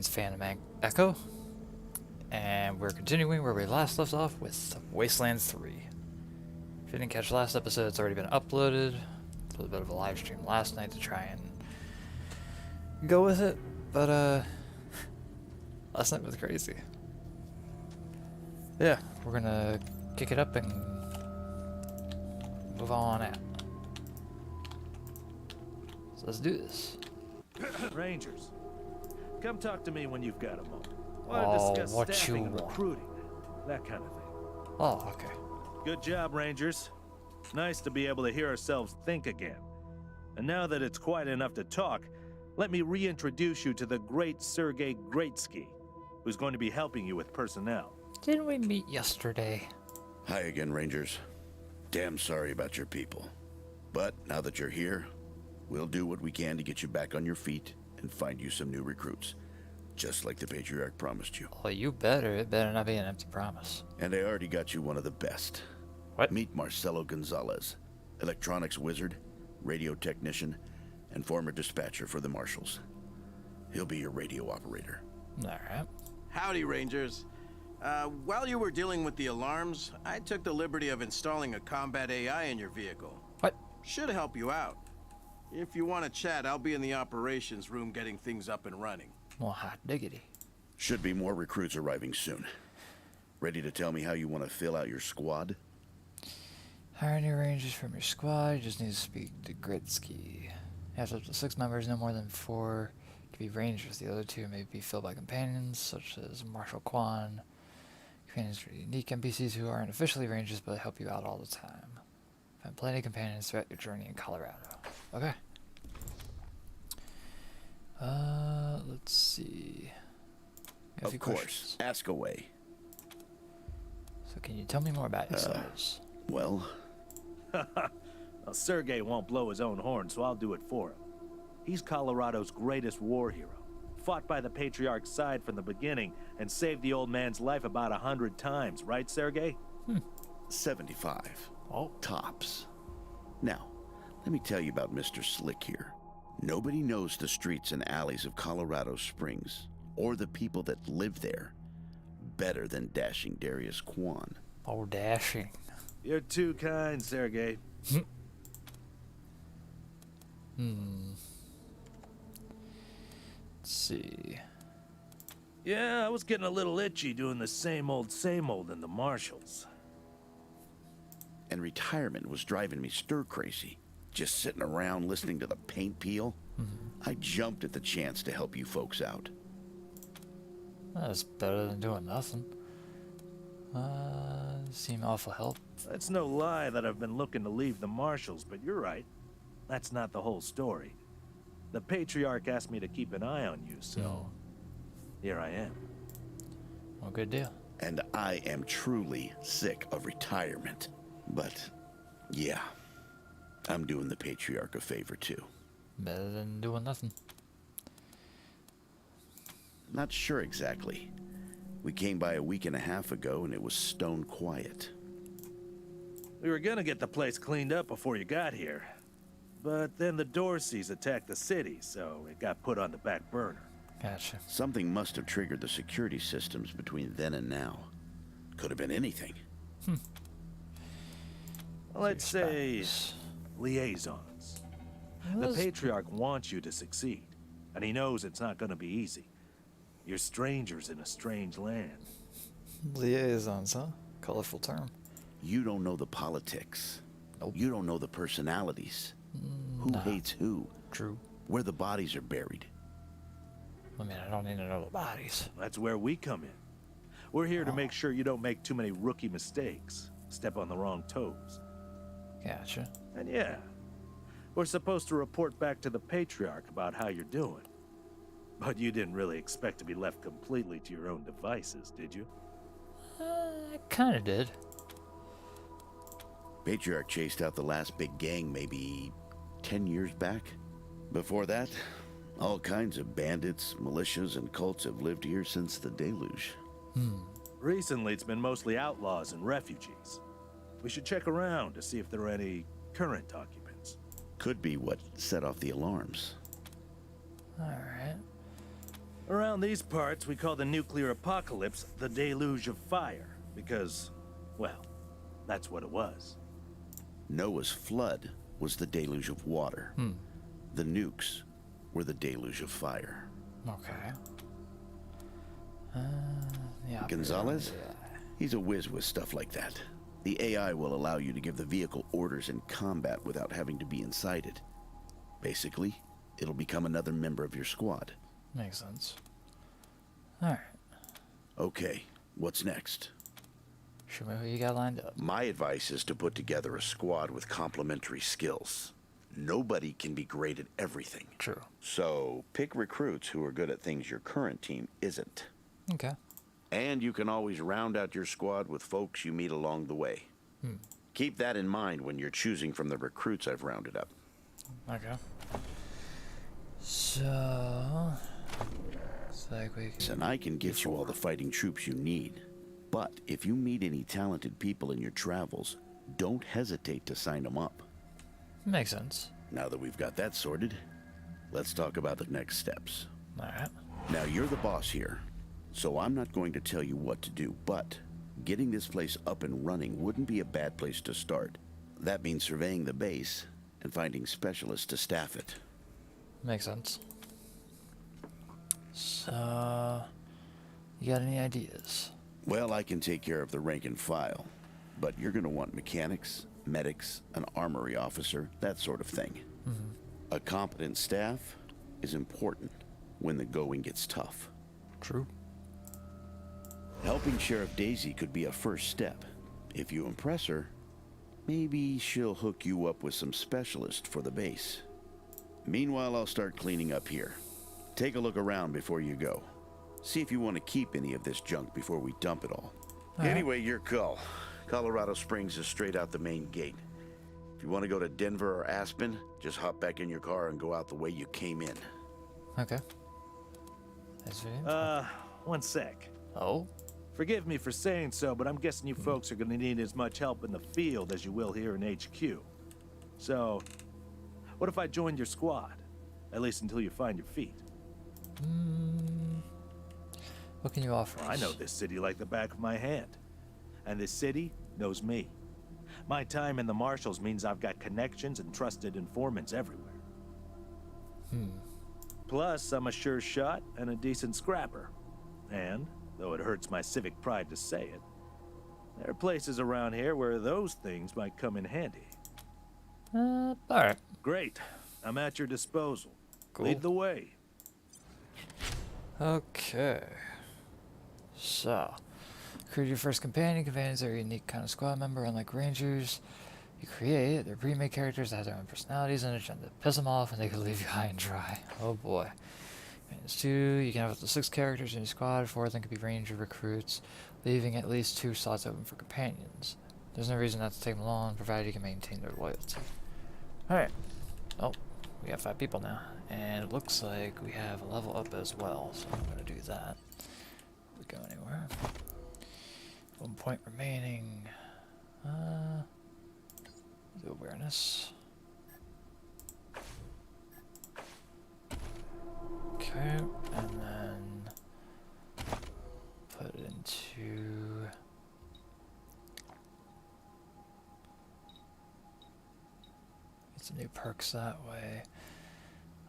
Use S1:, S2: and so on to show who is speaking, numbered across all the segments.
S1: It's Phantom Echo, and we're continuing where we last left off with Wasteland 3. If you didn't catch last episode, it's already been uploaded. A little bit of a live stream last night to try and go with it, but last night was crazy. Yeah, we're gonna kick it up and move on out. So let's do this.
S2: Rangers, come talk to me when you've got a moment. Want to discuss
S1: what
S2: staffing
S1: you
S2: and
S1: want?
S2: recruiting, that kind of thing.
S1: Oh, okay.
S2: Good job, Rangers. Nice to be able to hear ourselves think again. And now that it's quiet enough to talk, let me reintroduce you to the great Sergei Greatsky, who's going to be helping you with personnel.
S1: Didn't we meet yesterday?
S3: Hi again, Rangers. Damn sorry about your people. But now that you're here, we'll do what we can to get you back on your feet and find you some new recruits. Just like the Patriarch promised you.
S1: Oh, you better. It better not be an empty promise.
S3: And I already got you one of the best.
S1: What?
S3: Meet Marcelo Gonzalez, electronics wizard, radio technician, and former dispatcher for the Marshals. He'll be your radio operator.
S1: Alright.
S4: Howdy, Rangers. While you were dealing with the alarms, I took the liberty of installing a combat AI in your vehicle.
S1: What?
S4: Should help you out. If you want to chat, I'll be in the operations room getting things up and running.
S1: Well, hot diggity.
S3: Should be more recruits arriving soon. Ready to tell me how you want to fill out your squad?
S1: Hire new rangers from your squad. You just need to speak to Gretzky. You have up to 6 members, no more than 4 can be rangers. The other 2 may be filled by companions, such as Marshal Quan. Companions are unique NPCs who aren't officially rangers, but help you out all the time. Find plenty of companions throughout your journey in Colorado. Okay. Let's see. Got a few
S3: Of course.
S1: questions.
S3: Ask away.
S1: So can you tell me more about yourselves?
S3: Well,
S2: Well, Sergei won't blow his own horn, so I'll do it for him. He's Colorado's greatest war hero. Fought by the Patriarch's side from the beginning and saved the old man's life about 100 times, right, Sergei?
S3: 75.
S1: Oh.
S3: Tops. Now, let me tell you about Mr. Slick here. Nobody knows the streets and alleys of Colorado Springs, or the people that live there, better than dashing Darius Kwan.
S1: Oh, dashing.
S2: You're too kind, Sergei.
S1: Let's see.
S2: Yeah, I was getting a little itchy doing the same old in the Marshals.
S3: And retirement was driving me stir-crazy. Just sitting around listening to the paint peel. I jumped at the chance to help you folks out.
S1: That's better than doing nothing. Seem awful help.
S2: It's no lie that I've been looking to leave the Marshals, but you're right. That's not the whole story. The Patriarch asked me to keep an eye on you, so here I am.
S1: Well, good deal.
S3: And I am truly sick of retirement. But, yeah, I'm doing the Patriarch a favor too.
S1: Better than doing nothing.
S3: Not sure exactly. We came by a week and a half ago and it was stone quiet.
S2: We were gonna get the place cleaned up before you got here. But then the Dorseys attacked the city, so it got put on the back burner.
S1: Gotcha.
S3: Something must have triggered the security systems between then and now. Could have been anything.
S2: Let's say
S1: Spies.
S2: liaisons.
S1: Well,
S2: The
S1: that's-
S2: Patriarch wants you to succeed, and he knows it's not gonna be easy. You're strangers in a strange land.
S1: Liaisons, huh? Colorful term.
S3: You don't know the politics.
S1: Nope.
S3: You don't know the personalities. Who
S1: nah.
S3: hates who?
S1: True.
S3: Where the bodies are buried.
S1: I mean, I don't need to know the bodies.
S2: That's where we come in. We're here to make sure you don't make too many rookie mistakes, step on the wrong toes.
S1: Gotcha.
S2: And yeah, we're supposed to report back to the Patriarch about how you're doing. But you didn't really expect to be left completely to your own devices, did you?
S1: I kinda did.
S3: Patriarch chased out the last big gang maybe 10 years back. Before that, all kinds of bandits, militias, and cults have lived here since the deluge.
S2: Recently, it's been mostly outlaws and refugees. We should check around to see if there are any current occupants.
S3: Could be what set off the alarms.
S1: Alright.
S2: Around these parts, we call the nuclear apocalypse the deluge of fire, because, well, that's what it was.
S3: Noah's flood was the deluge of water. The nukes were the deluge of fire.
S1: Okay. Yeah.
S3: Gonzalez? He's a whiz with stuff like that. The AI will allow you to give the vehicle orders in combat without having to be inside it. Basically, it'll become another member of your squad.
S1: Makes sense. Alright.
S3: Okay, what's next?
S1: Show me who you got lined up.
S3: My advice is to put together a squad with complementary skills. Nobody can be great at everything.
S1: True.
S3: So, pick recruits who are good at things your current team isn't.
S1: Okay.
S3: And you can always round out your squad with folks you meet along the way. Keep that in mind when you're choosing from the recruits I've rounded up.
S1: Okay. So... Looks like we can...
S3: And I can get you all the fighting troops you need. But if you meet any talented people in your travels, don't hesitate to sign them up.
S1: Makes sense.
S3: Now that we've got that sorted, let's talk about the next steps.
S1: Alright.
S3: Now, you're the boss here, so I'm not going to tell you what to do, but getting this place up and running wouldn't be a bad place to start. That means surveying the base and finding specialists to staff it.
S1: Makes sense. So... You got any ideas?
S3: Well, I can take care of the rank and file, but you're going to want mechanics, medics, an armory officer, that sort of thing. A competent staff is important when the going gets tough.
S1: True.
S3: Helping Sheriff Daisy could be a first step. If you impress her, maybe she'll hook you up with some specialists for the base. Meanwhile, I'll start cleaning up here. Take a look around before you go. See if you want to keep any of this junk before we dump it all. Anyway, your call. Colorado Springs is straight out the main gate. If you want to go to Denver or Aspen, just hop back in your car and go out the way you came in.
S1: Okay. That's it.
S2: One sec.
S1: Oh?
S2: Forgive me for saying so, but I'm guessing you folks are gonna need as much help in the field as you will here in HQ. So, what if I joined your squad? At least until you find your feet.
S1: What can you offer
S2: I
S1: us?
S2: know this city like the back of my hand. And this city knows me. My time in the Marshals means I've got connections and trusted informants everywhere. Plus, I'm a sure shot and a decent scrapper. And, though it hurts my civic pride to say it, there are places around here where those things might come in handy.
S1: Alright.
S2: Great. I'm at your disposal.
S1: Cool.
S2: Lead the way.
S1: Okay. So, create your first companion. Companions are a unique kind of squad member, unlike rangers. You create, they're pre-made characters that have their own personalities and agenda. Piss them off and they can leave you high and dry. Oh boy. Companions 2, you can have up to 6 characters in your squad. 4 of them can be ranger recruits, leaving at least 2 slots open for companions. There's no reason not to take them along, provided you can maintain their loyalty. Alright. Oh, we got 5 people now. And it looks like we have a level up as well, so I'm going to do that. We go anywhere. 1 point remaining. The awareness. Okay, and then put it into get some new perks that way.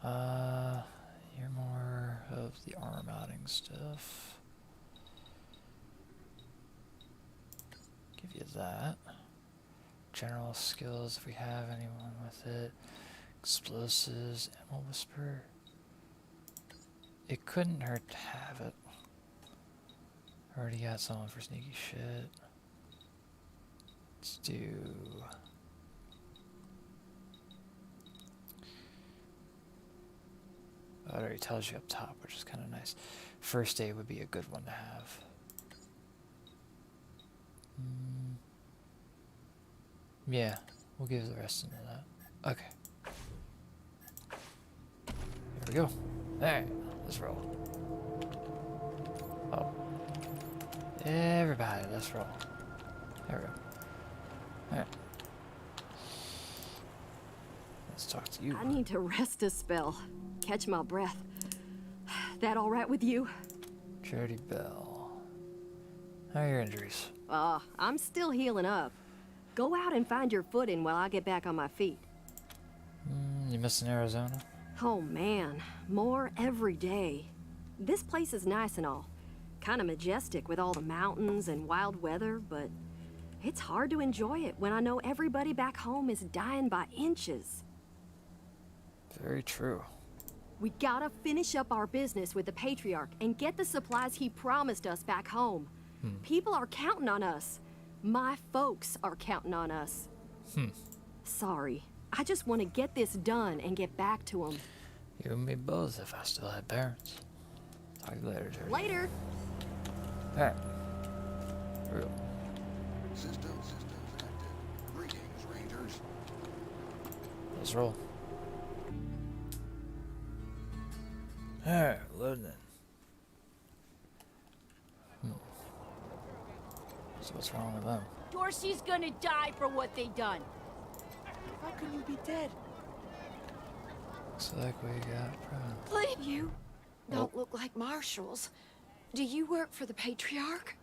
S1: You're more of the armor mounting stuff. Give you that. General skills, if we have anyone with it. Explosives, ammo whisper. It couldn't hurt to have it. Already got someone for sneaky shit. Let's do... Oh, it already tells you up top, which is kind of nice. First aid would be a good one to have. Yeah, we'll give the rest into that. Okay. Here we go. Alright, let's roll. Oh. Everybody, let's roll. There we go. Alright. Let's talk to you.
S5: I need to rest a spell. Catch my breath. That all right with you?
S1: Jody Bell. How are your injuries?
S5: I'm still healing up. Go out and find your footing while I get back on my feet.
S1: You missing Arizona?
S5: Oh man, more every day. This place is nice and all. Kinda majestic with all the mountains and wild weather, but it's hard to enjoy it when I know everybody back home is dying by inches.
S1: Very true.
S5: We gotta finish up our business with the Patriarch and get the supplies he promised us back home. People are counting on us. My folks are counting on us. Sorry. I just want to get this done and get back to them.
S1: You and me both if I still had parents. Talk to you later, Jody.
S5: Later!
S1: Alright. Real.
S6: Systems active. Greetings, Rangers.
S1: Let's roll. Alright, loading in. So what's wrong with them?
S7: Dorsey's gonna die for what they done.
S8: How can you be dead?
S1: Looks like we got problems.
S8: Please, you don't look like marshals. Do you work for the Patriarch?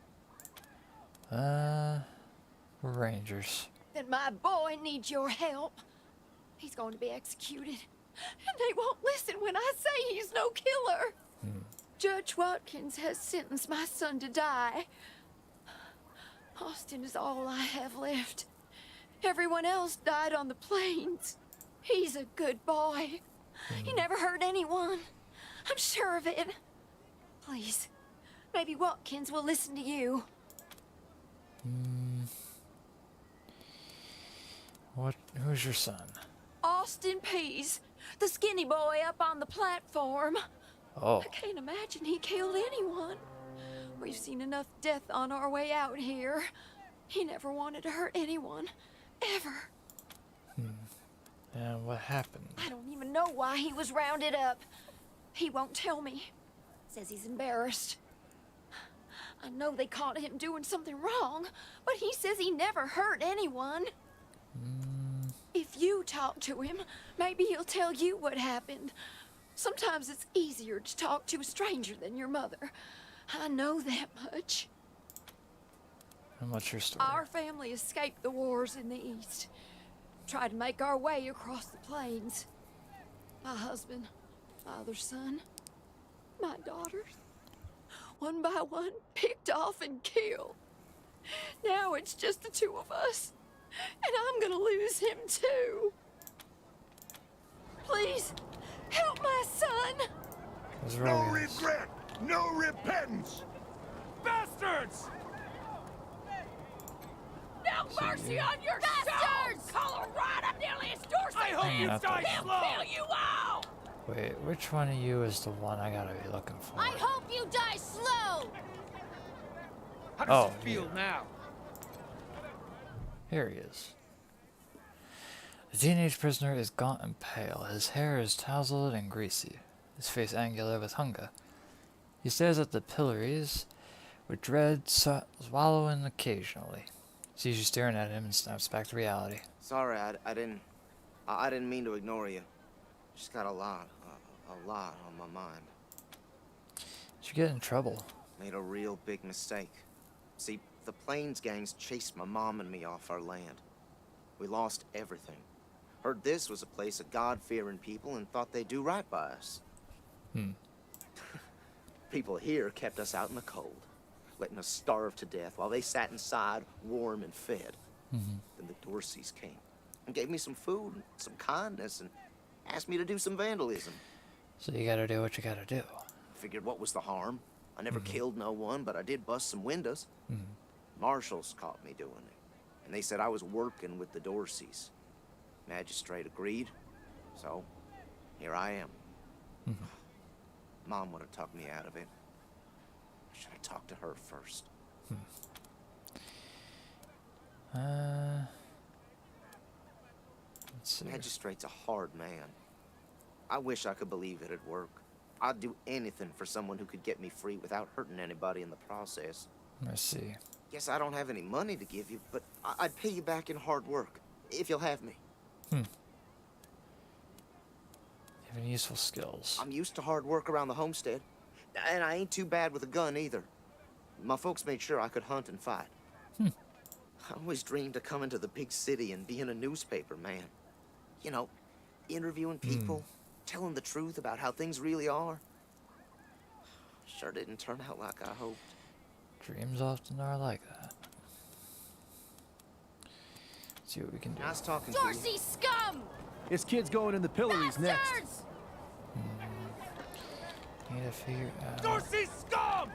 S1: We're Rangers.
S8: Then my boy needs your help. He's going to be executed. And they won't listen when I say he's no killer. Judge Watkins has sentenced my son to die. Austin is all I have left. Everyone else died on the plains. He's a good boy. He never hurt anyone. I'm sure of it. Please, maybe Watkins will listen to you.
S1: Who's your son?
S8: Austin Pease, the skinny boy up on the platform.
S1: Oh.
S8: I can't imagine he killed anyone. We've seen enough death on our way out here. He never wanted to hurt anyone. Ever.
S1: And what happened?
S8: I don't even know why he was rounded up. He won't tell me. Says he's embarrassed. I know they caught him doing something wrong, but he says he never hurt anyone. If you talk to him, maybe he'll tell you what happened. Sometimes it's easier to talk to a stranger than your mother. I know that much.
S1: And what's your story?
S8: Our family escaped the wars in the East. Tried to make our way across the plains. My husband, my other son, my daughters. One by one, picked off and killed. Now it's just the two of us. And I'm gonna lose him too. Please, help my son.
S1: What's
S6: No
S1: wrong?
S6: regret, no repentance.
S2: Bastards!
S7: No mercy on your bastards! Colorado nearly as Dorsey.
S2: I hope you
S1: Nothing.
S2: die
S7: They'll
S2: slow!
S7: kill you all!
S1: Wait, which one of you is the one I gotta be looking for?
S7: I hope you die slow!
S2: How
S1: Oh,
S2: does it feel
S1: yeah.
S2: now?
S1: Here he is. The teenage prisoner is gaunt and pale. His hair is tousled and greasy, his face angular with hunger. He stares at the pillories with dread, swallowing occasionally. Sees you staring at him and snaps back to reality.
S9: Sorry, I didn't mean to ignore you. Just got a lot on my mind.
S1: Did you get in trouble?
S9: Made a real big mistake. See, the Plains gangs chased my mom and me off our land. We lost everything. Heard this was a place of God-fearing people and thought they'd do right by us. People here kept us out in the cold, letting us starve to death while they sat inside, warm and fed. Then the Dorseys came and gave me some food and some kindness and asked me to do some vandalism.
S1: So you gotta do what you gotta do.
S9: Figured what was the harm? I never killed no one, but I did bust some windows. Marshals caught me doing it, and they said I was working with the Dorseys. Magistrate agreed, so here I am. Mom would have talked me out of it. I should have talked to her first.
S1: Let's see.
S9: Magistrate's a hard man. I wish I could believe it'd work. I'd do anything for someone who could get me free without hurting anybody in the process.
S1: Let's see.
S9: Guess I don't have any money to give you, but I'd pay you back in hard work, if you'll have me.
S1: You have any useful skills?
S9: I'm used to hard work around the homestead. And I ain't too bad with a gun either. My folks made sure I could hunt and fight. I always dreamed of coming to the big city and being a newspaper man. You know, interviewing people, telling the truth about how things really are. Sure didn't turn out like I hoped.
S1: Dreams often are like that. Let's see what we can do.
S9: Nice talking to you.
S7: Dorsey scum!
S10: This kid's going in the pillories next.
S7: Bastards!
S1: Need to figure out
S2: Dorsey scum!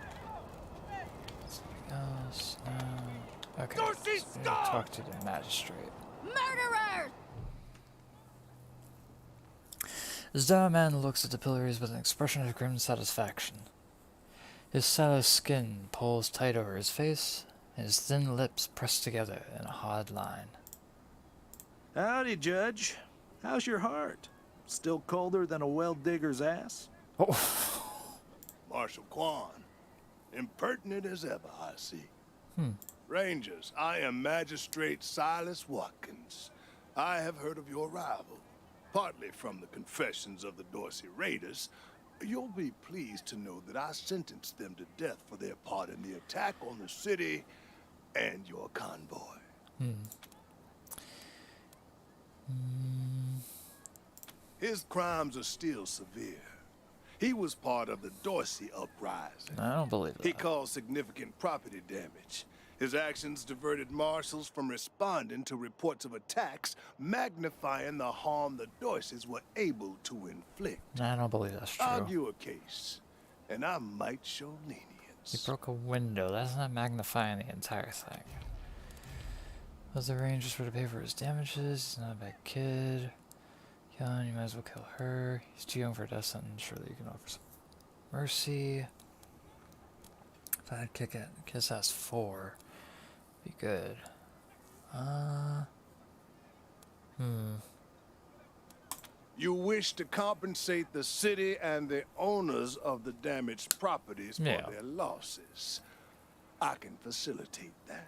S1: something else. No. Okay.
S2: Dorsey
S1: so we need to
S2: scum!
S1: talk to the magistrate.
S7: Murderers!
S1: The Zara man looks at the pillories with an expression of grim satisfaction. His sallow skin pulls tight over his face, and his thin lips press together in a hard line.
S2: Howdy, Judge. How's your heart? Still colder than a well digger's ass?
S1: Oh,
S6: Marshal Quan, impertinent as ever, I see. Rangers, I am Magistrate Silas Watkins. I have heard of your arrival, partly from the confessions of the Dorsey Raiders. You'll be pleased to know that I sentenced them to death for their part in the attack on the city and your convoy. His crimes are still severe. He was part of the Dorsey uprising.
S1: I don't believe that.
S6: He caused significant property damage. His actions diverted marshals from responding to reports of attacks, magnifying the harm the Dorseys were able to inflict.
S1: I don't believe that's true.
S6: Argue a case, and I might show
S1: He
S6: lenience.
S1: broke a window. That's not magnifying the entire thing. Was the Rangers for to pay for his damages? He's not a bad kid. Young, you might as well kill her. He's too young for a death sentence. Surely you can offer some mercy. If I'd kick it, kiss ass 4, be good.
S6: You wish to compensate the city and the owners of the damaged properties for
S1: Yeah.
S6: their losses. I can facilitate that.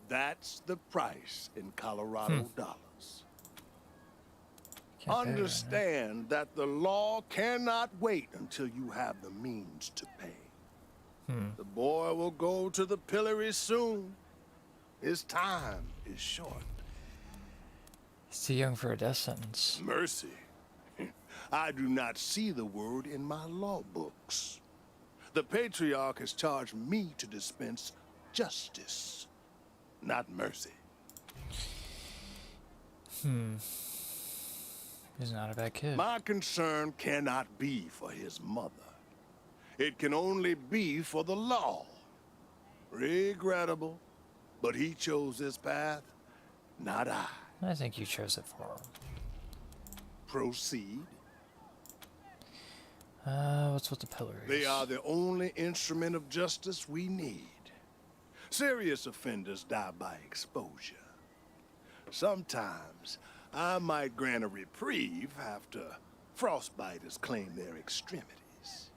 S6: That's the price in Colorado dollars.
S1: Can't pay right now.
S6: Understand that the law cannot wait until you have the means to pay. The boy will go to the pillory soon. His time is short.
S1: He's too young for a death sentence.
S6: Mercy. I do not see the word in my law books. The Patriarch has charged me to dispense justice, not mercy.
S1: He's not a bad kid.
S6: My concern cannot be for his mother. It can only be for the law. Regrettable, but he chose this path, not I.
S1: I think you chose it for him.
S6: Proceed.
S1: What's with the pillories?
S6: They are the only instrument of justice we need. Serious offenders die by exposure. Sometimes I might grant a reprieve after frostbiters claim their extremities.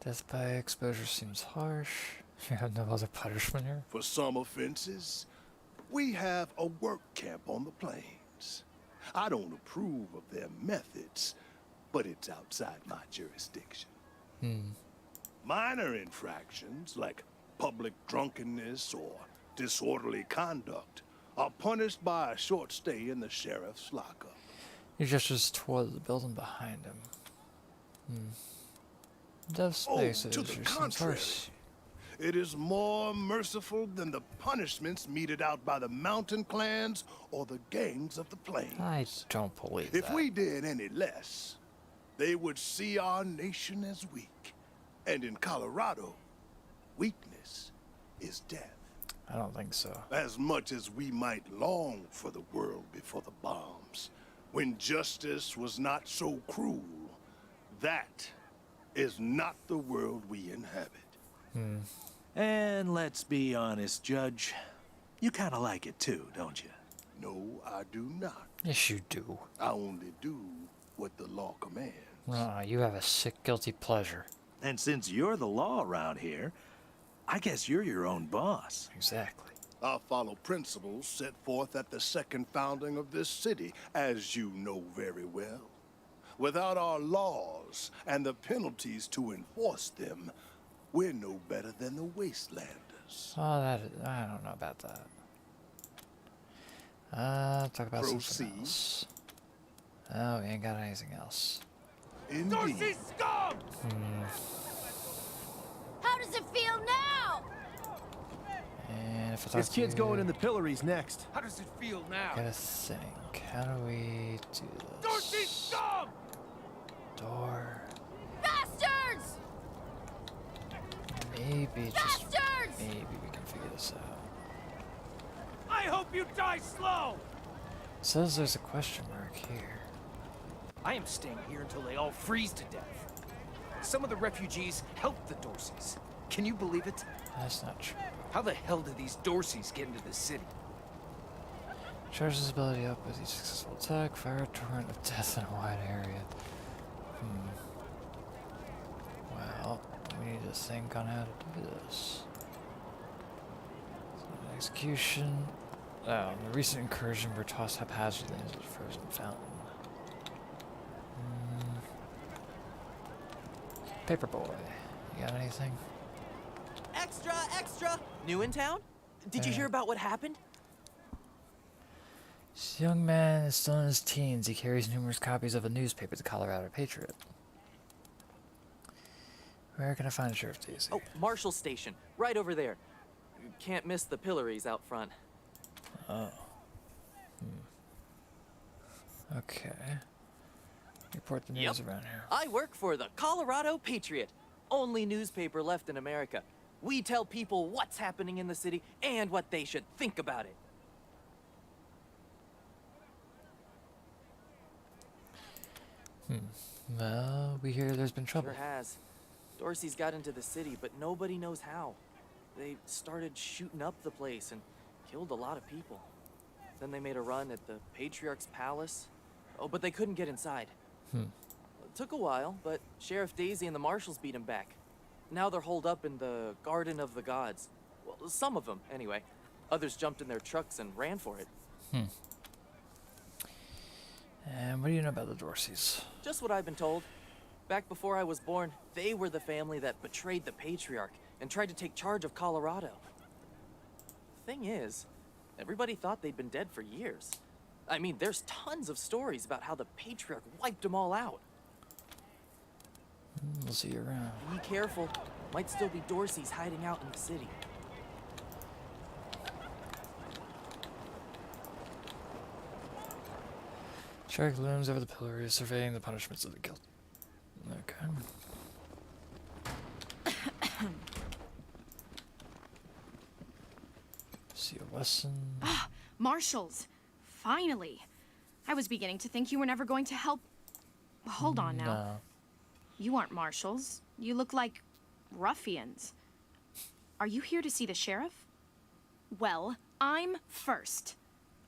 S1: Death by exposure seems harsh. You have no other punishment here?
S6: For some offenses, we have a work camp on the plains. I don't approve of their methods, but it's outside my jurisdiction. Minor infractions, like public drunkenness or disorderly conduct, are punished by a short stay in the sheriff's lockup.
S1: He gestures toward the building behind him. Death
S6: Oh,
S1: spaces
S6: to the
S1: seems
S6: contrary.
S1: harsh.
S6: It is more merciful than the punishments meted out by the mountain clans or the gangs of the plains.
S1: I don't believe
S6: If
S1: that.
S6: we did any less, they would see our nation as weak. And in Colorado, weakness is death.
S1: I don't think so.
S6: As much as we might long for the world before the bombs, when justice was not so cruel, that is not the world we inhabit.
S2: And let's be honest, Judge. You kind of like it too, don't you?
S6: No, I do not.
S1: Yes, you do.
S6: I only do what the law commands.
S1: You have a sick, guilty pleasure.
S2: And since you're the law around here, I guess you're your own boss.
S1: Exactly.
S6: I follow principles set forth at the second founding of this city, as you know very well. Without our laws and the penalties to enforce them, we're no better than the Wastelanders.
S1: Oh, I don't know about that. Talk about something else. Oh, we ain't got anything else.
S6: Indeed.
S7: Dorsey scum!
S8: How does it feel now?
S1: And if I talk
S10: This kid's
S1: to
S10: going
S1: you,
S10: in the pillories next.
S7: How does it feel now?
S1: gotta think. How do we do this?
S7: Dorsey scum!
S1: Door.
S8: Bastards!
S1: Maybe just
S8: Bastards!
S1: maybe we can figure this out.
S7: I hope you die slow!
S1: It says there's a question mark here.
S11: I am staying here until they all freeze to death. Some of the refugees helped the Dorseys. Can you believe it?
S1: That's not true.
S11: How the hell did these Dorseys get into the city?
S1: Charge this ability up with each successful attack. Fire a torrent of death in a wide area. Well, we need to think on how to do this. So, execution. Oh, in the recent incursion were tossed haphazardly into the frozen fountain. Paperboy, you got anything?
S12: Extra, extra! New in town? Did you hear about what happened?
S1: This young man is still in his teens. He carries numerous copies of a newspaper, the Colorado Patriot. Where can I find Sheriff Daisy?
S12: Oh, Marshall Station, right over there. You can't miss the pillories out front.
S1: Oh. Okay. Report the news around here.
S12: I work for the Colorado Patriot, only newspaper left in America. We tell people what's happening in the city and what they should think about it.
S1: Well, we hear there's been trouble.
S12: Sure has. Dorsey's got into the city, but nobody knows how. They started shooting up the place and killed a lot of people. Then they made a run at the Patriarch's palace. Oh, but they couldn't get inside. It took a while, but Sheriff Daisy and the marshals beat him back. Now they're holed up in the Garden of the Gods. Well, some of them, anyway. Others jumped in their trucks and ran for it.
S1: And what do you know about the Dorseys?
S12: Just what I've been told. Back before I was born, they were the family that betrayed the Patriarch and tried to take charge of Colorado. Thing is, everybody thought they'd been dead for years. I mean, there's tons of stories about how the Patriarch wiped them all out.
S1: We'll see you around.
S12: Be careful. Might still be Dorseys hiding out in the city.
S1: Shark looms over the pillory, surveying the punishments of the guilty. Okay. See a Wesson.
S13: Ah, Marshals. Finally. I was beginning to think you were never going to help. Hold on now.
S1: No.
S13: You aren't marshals. You look like ruffians. Are you here to see the sheriff? Well, I'm first.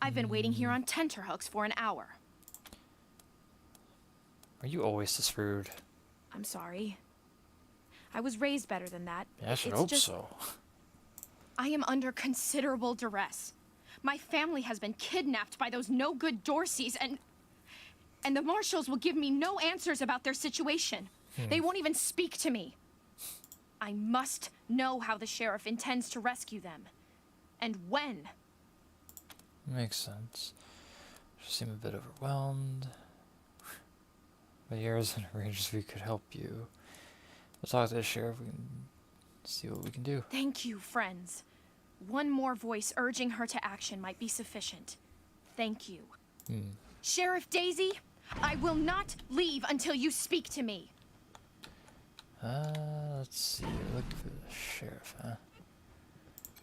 S13: I've been waiting here on tenterhooks for an hour.
S1: Are you always this rude?
S13: I'm sorry. I was raised better than that.
S1: Yeah, I should
S13: It's
S1: hope
S13: just,
S1: so.
S13: I am under considerable duress. My family has been kidnapped by those no-good Dorseys, and the marshals will give me no answers about their situation. They won't even speak to me. I must know how the sheriff intends to rescue them, and when.
S1: Makes sense. You seem a bit overwhelmed. But here is an arrangement we could help you. We'll talk to the sheriff. We can see what we can do.
S13: Thank you, friends. One more voice urging her to action might be sufficient. Thank you. Sheriff Daisy, I will not leave until you speak to me.
S1: Let's see. You're looking for the sheriff, huh?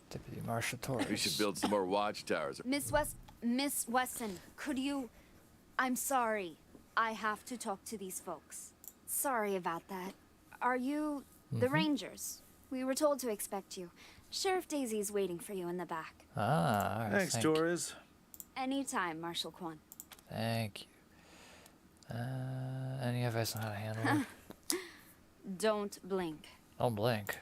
S1: Deputy Marshal Torres.
S14: We should build some more watchtowers.
S15: Miss Wesson, could you... I'm sorry. I have to talk to these folks. Sorry about that. Are you the Rangers? We were told to expect you. Sheriff Daisy's waiting for you in the back.
S1: Ah, all right.
S2: Thanks, Torres.
S15: Anytime, Marshal Quan.
S1: Thank you. Any advice on how to handle it?
S15: Don't blink.
S1: Don't blink.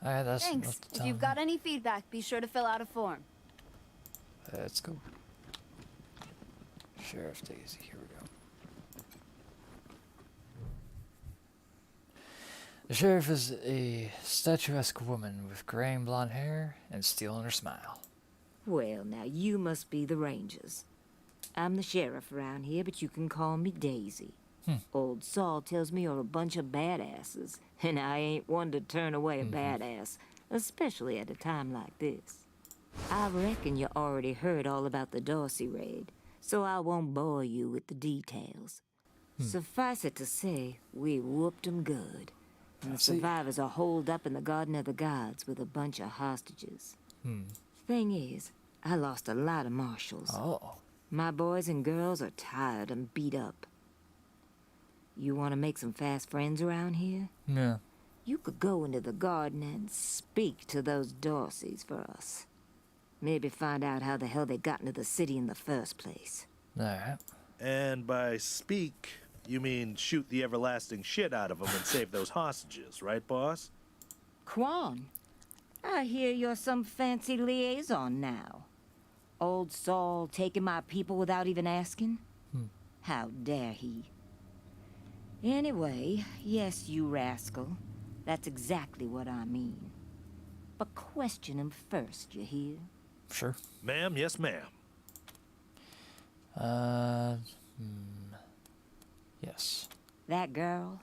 S1: Alright, that's
S15: Thanks. If you've got any feedback, be sure to fill out a form.
S1: Let's go. Sheriff Daisy, here we go. The sheriff is a statuesque woman with graying blonde hair and steel in her smile.
S16: Well, now you must be the Rangers. I'm the sheriff around here, but you can call me Daisy. Old Saul tells me you're a bunch of badasses, and I ain't one to turn away a badass, especially at a time like this. I reckon you already heard all about the Dorsey raid, so I won't bore you with the details. Suffice it to say, we whooped 'em good. And the survivors are holed up in the Garden of the Gods with a bunch of hostages. Thing is, I lost a lot of marshals.
S1: Oh.
S16: My boys and girls are tired and beat up. You want to make some fast friends around here?
S1: Yeah.
S16: You could go into the garden and speak to those Dorseys for us. Maybe find out how the hell they got into the city in the first place.
S1: Alright.
S2: And by speak, you mean shoot the everlasting shit out of them and save those hostages, right, boss?
S16: Quan, I hear you're some fancy liaison now. Old Saul taking my people without even asking? How dare he? Anyway, yes, you rascal. That's exactly what I mean. But question him first, you hear?
S2: Sure. Ma'am, yes, ma'am.
S1: Yes.
S16: That girl,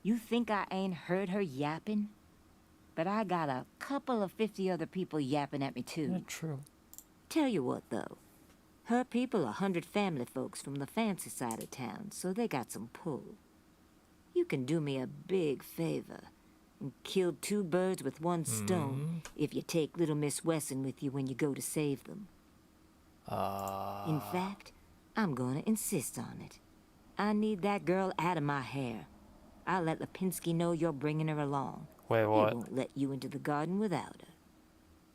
S16: you think I ain't heard her yapping? But I got a couple of 50 other people yapping at me too.
S1: Yeah, true.
S16: Tell you what, though. Her people are 100 family folks from the fancy side of town, so they got some pull. You can do me a big favor and kill 2 birds with 1 stone if you take little Miss Wesson with you when you go to save them. In fact, I'm gonna insist on it. I need that girl out of my hair. I'll let Lipinski know you're bringing her along.
S1: Wait, what?
S16: He won't let you into the garden without her.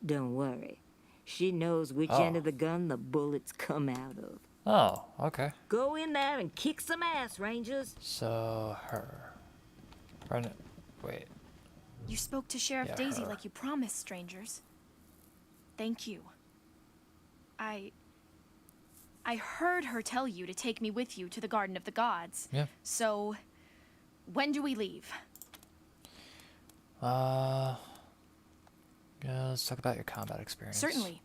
S16: Don't worry. She knows which end of the gun the bullets come out of.
S1: Oh, okay.
S16: Go in there and kick some ass, Rangers.
S1: So, her. Run it. Wait.
S13: You spoke to Sheriff
S1: Yeah,
S13: Daisy
S1: her.
S13: like you promised, strangers. Thank you. I heard her tell you to take me with you to the Garden of the Gods.
S1: Yeah.
S13: So, when do we leave?
S1: Yeah, let's talk about your combat experience.
S13: Certainly.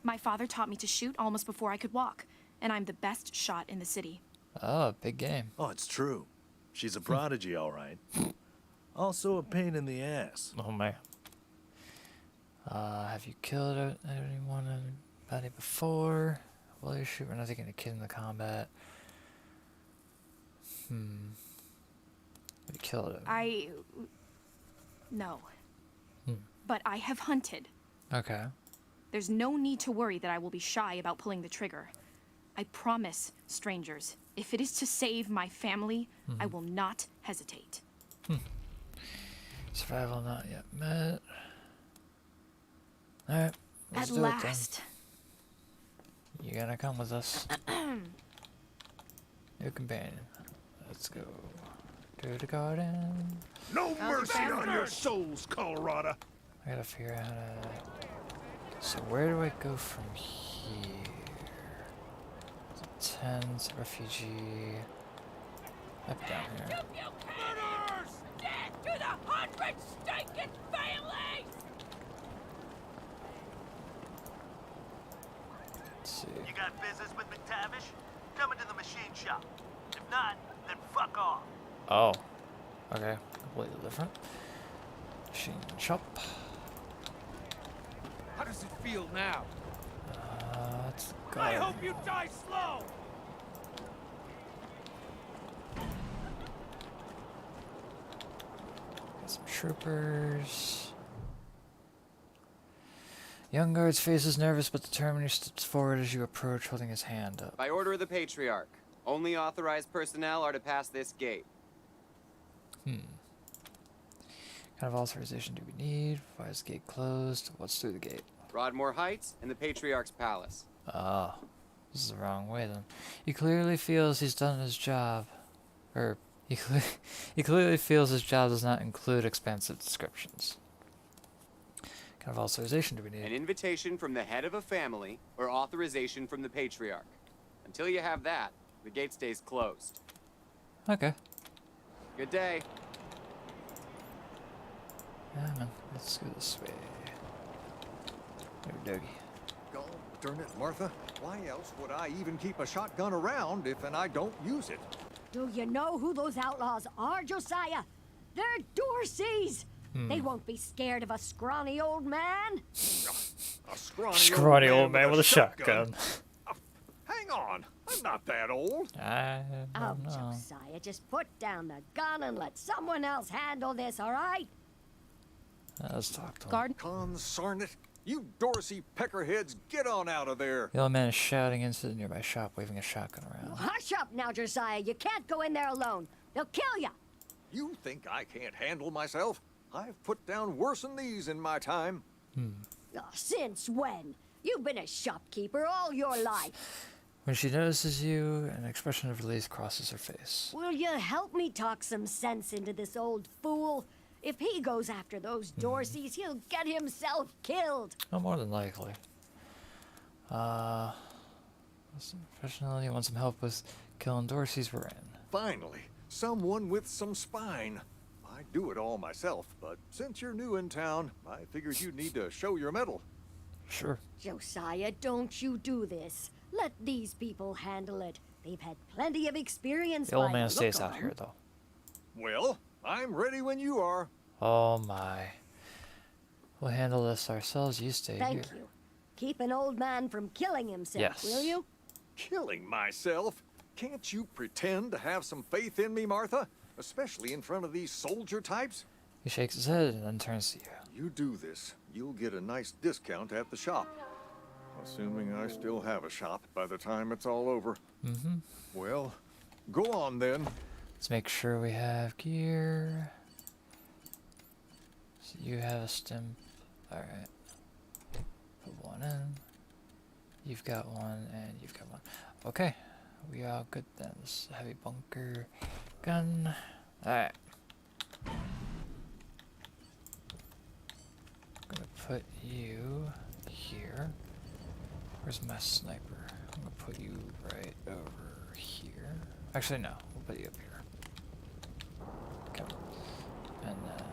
S13: My father taught me to shoot almost before I could walk, and I'm the best shot in the city.
S1: Oh, big game.
S2: Oh, it's true. She's a prodigy, all right. Also a pain in the ass.
S1: Oh, man. Have you killed anybody before? Well, you're shooting. I think a kid in the combat. Have you killed him?
S13: No. But I have hunted.
S1: Okay.
S13: There's no need to worry that I will be shy about pulling the trigger. I promise, strangers, if it is to save my family, I will not hesitate.
S1: Survival not yet met. Alright.
S13: At
S1: do
S13: last.
S1: It, then. You're gonna come with us. Your companion. Let's go to the garden.
S6: No mercy on your souls, Colorado.
S1: I gotta figure out how to... So where do I go from here? Tent, refugee... Up down here.
S7: Murderers! Death to the 100 stinking families!
S1: Let's see.
S17: You got business with McTavish? Come into the machine shop. If not, then fuck off.
S1: Oh. Okay. Completely different. Machine shop.
S11: How does it feel now?
S1: Let's go.
S11: I hope you die slow!
S1: Some troopers. Young guard's face is nervous but determined. He steps forward as you approach, holding his hand up.
S18: By order of the Patriarch, only authorized personnel are to pass this gate.
S1: Kind of authorization do we need? Why is the gate closed? What's through the gate?
S18: Broadmoor Heights and the Patriarch's Palace.
S1: Oh, this is the wrong way then. He clearly feels he's done his job. Or, he clearly feels his job does not include expansive descriptions. What kind of authorization do we need?
S18: An invitation from the head of a family or authorization from the Patriarch. Until you have that, the gate stays closed.
S1: Okay.
S18: Good day.
S1: Yeah, man. Let's go this way. There, doggy.
S19: God darn it, Martha. Why else would I even keep a shotgun around if I don't use it?
S20: Do you know who those outlaws are, Josiah? They're Dorseys! They won't be scared of a scrawny old man.
S19: A
S1: Scrawny old man with a shotgun.
S19: Hang on. I'm not that old.
S1: I don't know.
S20: Josiah, just put down the gun and let someone else handle this, all right?
S1: Let's talk to him.
S19: Consarn it. You Dorsey peckerheads, get on out of there.
S1: The old man is shouting into the nearby shop, waving a shotgun around.
S20: Hush up now, Josiah. You can't go in there alone. They'll kill you.
S19: You think I can't handle myself? I've put down worse than these in my time.
S20: Since when? You've been a shopkeeper all your life.
S1: When she notices you, an expression of relief crosses her face.
S20: Will you help me talk some sense into this old fool? If he goes after those Dorseys, he'll get himself killed.
S1: Oh, more than likely. Professional, you want some help with killing Dorseys? We're in.
S19: Finally, someone with some spine. I do it all myself, but since you're new in town, I figured you'd need to show your mettle.
S1: Sure.
S20: Josiah, don't you do this. Let these people handle it. They've had plenty of experience.
S1: The old man stays out here, though.
S19: Well, I'm ready when you are.
S1: Oh my. We'll handle this ourselves. You stay here.
S20: Thank you. Keep an old man from killing himself, will you?
S19: Killing myself? Can't you pretend to have some faith in me, Martha? Especially in front of these soldier types?
S1: He shakes his head and then turns to you.
S19: You do this, you'll get a nice discount at the shop. Assuming I still have a shop by the time it's all over. Well, go on then.
S1: Let's make sure we have gear. So you have a stim. Alright. Put one in. You've got one and you've got one. Okay. We are good then. This is a heavy bunker gun. Alright. I'm gonna put you here. Where's my sniper? I'm gonna put you right over here. Actually, no. We'll put you up here. Okay. And then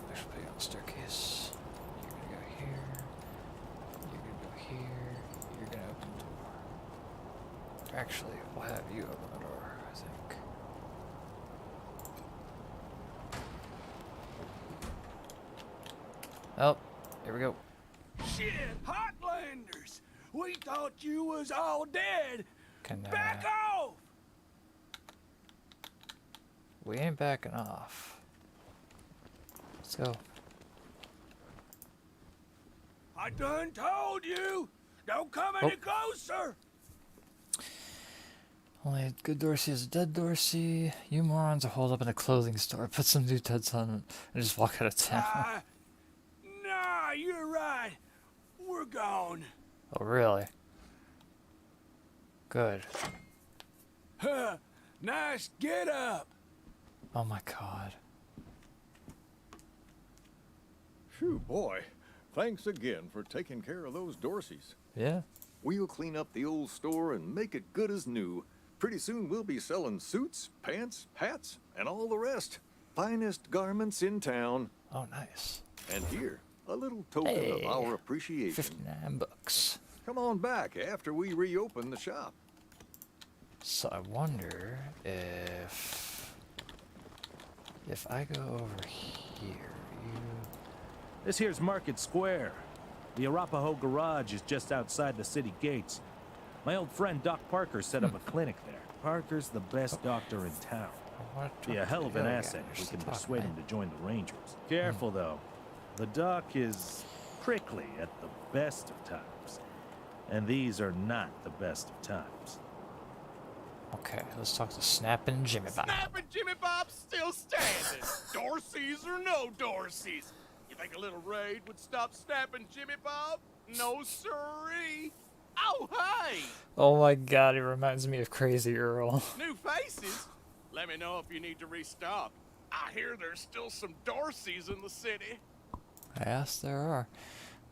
S1: actually put you on the staircase. You're gonna go here. You're gonna go here. You're gonna open the door. Actually, we'll have you open the door, I think. Oh, here we go.
S6: Shit, Hotlanders! We thought you was all dead. Back off!
S1: We ain't backing off. Let's go.
S6: I done told you! Don't come any closer!
S1: Only a good Dorsey is a dead Dorsey. You morons are holed up in a clothing store. Put some new tuds on and just walk out of town.
S6: Nah, you're right. We're gone.
S1: Oh, really? Good.
S6: Huh, nice get up.
S1: Oh my god.
S19: Phew, boy. Thanks again for taking care of those Dorseys.
S1: Yeah.
S19: We'll clean up the old store and make it good as new. Pretty soon we'll be selling suits, pants, hats, and all the rest. Finest garments in town.
S1: Oh, nice.
S19: And here, a little token of our appreciation.
S1: $59.
S19: Come on back after we reopen the shop.
S1: So I wonder if I go over here,
S2: This here's Market Square. The Arapaho Garage is just outside the city gates. My old friend Doc Parker set up a clinic there. Parker's the best doctor in town. Be a hell of an asset if we can persuade him to join the Rangers. Careful though. The Doc is prickly at the best of times. And these are not the best of times.
S1: Okay, let's talk to Snappin' Jimmy Bob.
S21: Snappin' Jimmy Bob's still standing. Dorseys or no Dorseys. You think a little raid would stop Snappin' Jimmy Bob? No siree. Oh, hey!
S1: Oh my god, he reminds me of Crazy Earl.
S21: New faces? Let me know if you need to restock. I hear there's still some Dorseys in the city.
S1: Yes, there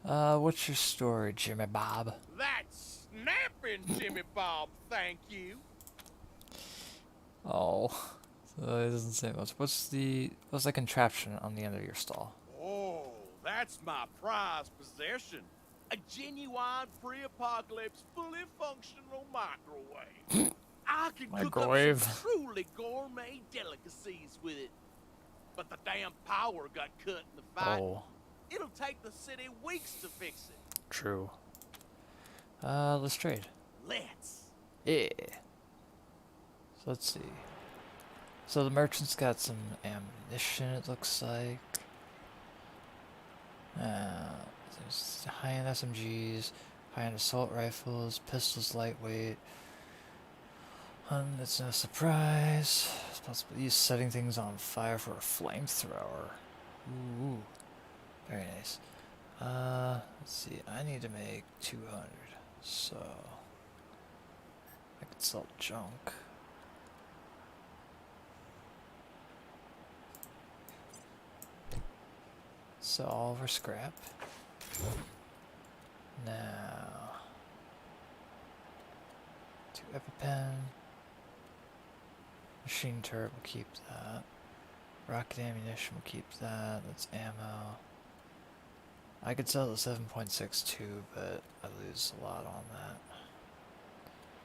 S1: are. What's your story, Jimmy Bob?
S21: That's Snappin' Jimmy Bob, thank you.
S1: Oh, so it doesn't say much. What's the contraption on the end of your stall?
S21: Oh, That's my prized possession. A genuine pre-apocalypse, fully functional microwave. I can cook up
S1: Microwave.
S21: some truly gourmet delicacies with it. But the damn power got cut in the fight.
S1: Oh,
S21: It'll take the city weeks to fix it.
S1: true. Let's trade.
S21: Let's.
S1: Yeah. So let's see. So the merchant's got some ammunition, it looks like. There's high-end SMGs, high-end assault rifles, pistols lightweight. It's no surprise. It's possible to use setting things on fire for a flamethrower. Ooh, very nice. Let's see. I need to make 200, so I could sell junk. So all for scrap. Now, 2 EpiPen. Machine turret, we'll keep that. Rocket ammunition, we'll keep that. That's ammo. I could sell the 7.62, but I lose a lot on that.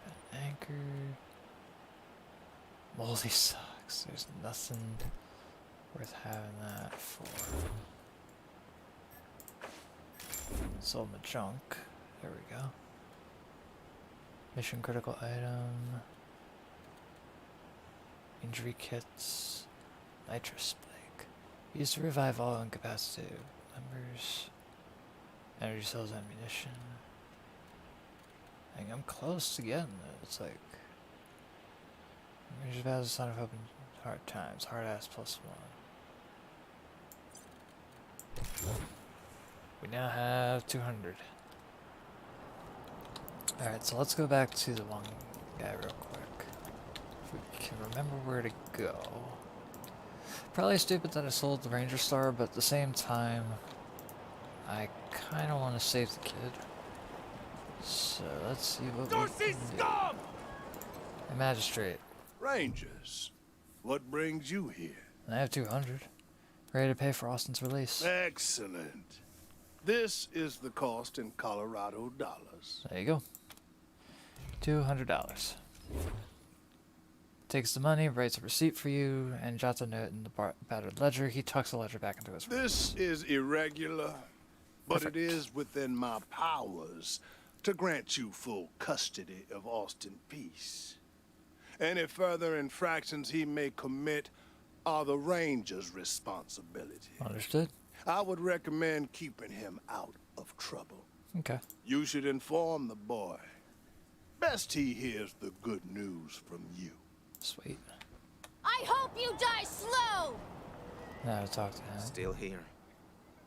S1: An anchor. Moldy socks. There's nothing worth having that for. Sold my junk. There we go. Mission critical item. Injury kits. Nitrous spike. Used to revive all incapacitated members. Energy cells, ammunition. I think I'm close to getting it. It's like Rangers battles, sign of hope in hard times. Hard ass +1. We now have 200. Alright, so let's go back to the one guy real quick. If we can remember where to go. Probably stupid that I sold the Ranger Star, but at the same time, I kind of want to save the kid. So let's see what we can do. A magistrate.
S6: Rangers, what brings you here?
S1: I have 200. Ready to pay for Austin's release.
S6: Excellent. This is the cost in Colorado dollars.
S1: There you go. $200. Takes the money, writes a receipt for you, and jots a note in the battered ledger. He tucks the ledger back into his room.
S6: This is irregular, but
S1: Perfect.
S6: it is within my powers to grant you full custody of Austin Peace. Any further infractions he may commit are the Ranger's responsibility.
S1: Understood.
S6: I would recommend keeping him out of trouble.
S1: Okay.
S6: You should inform the boy. Best he hears the good news from you.
S1: Sweet.
S7: I hope you die slow!
S1: Now to talk to him.
S9: Still here.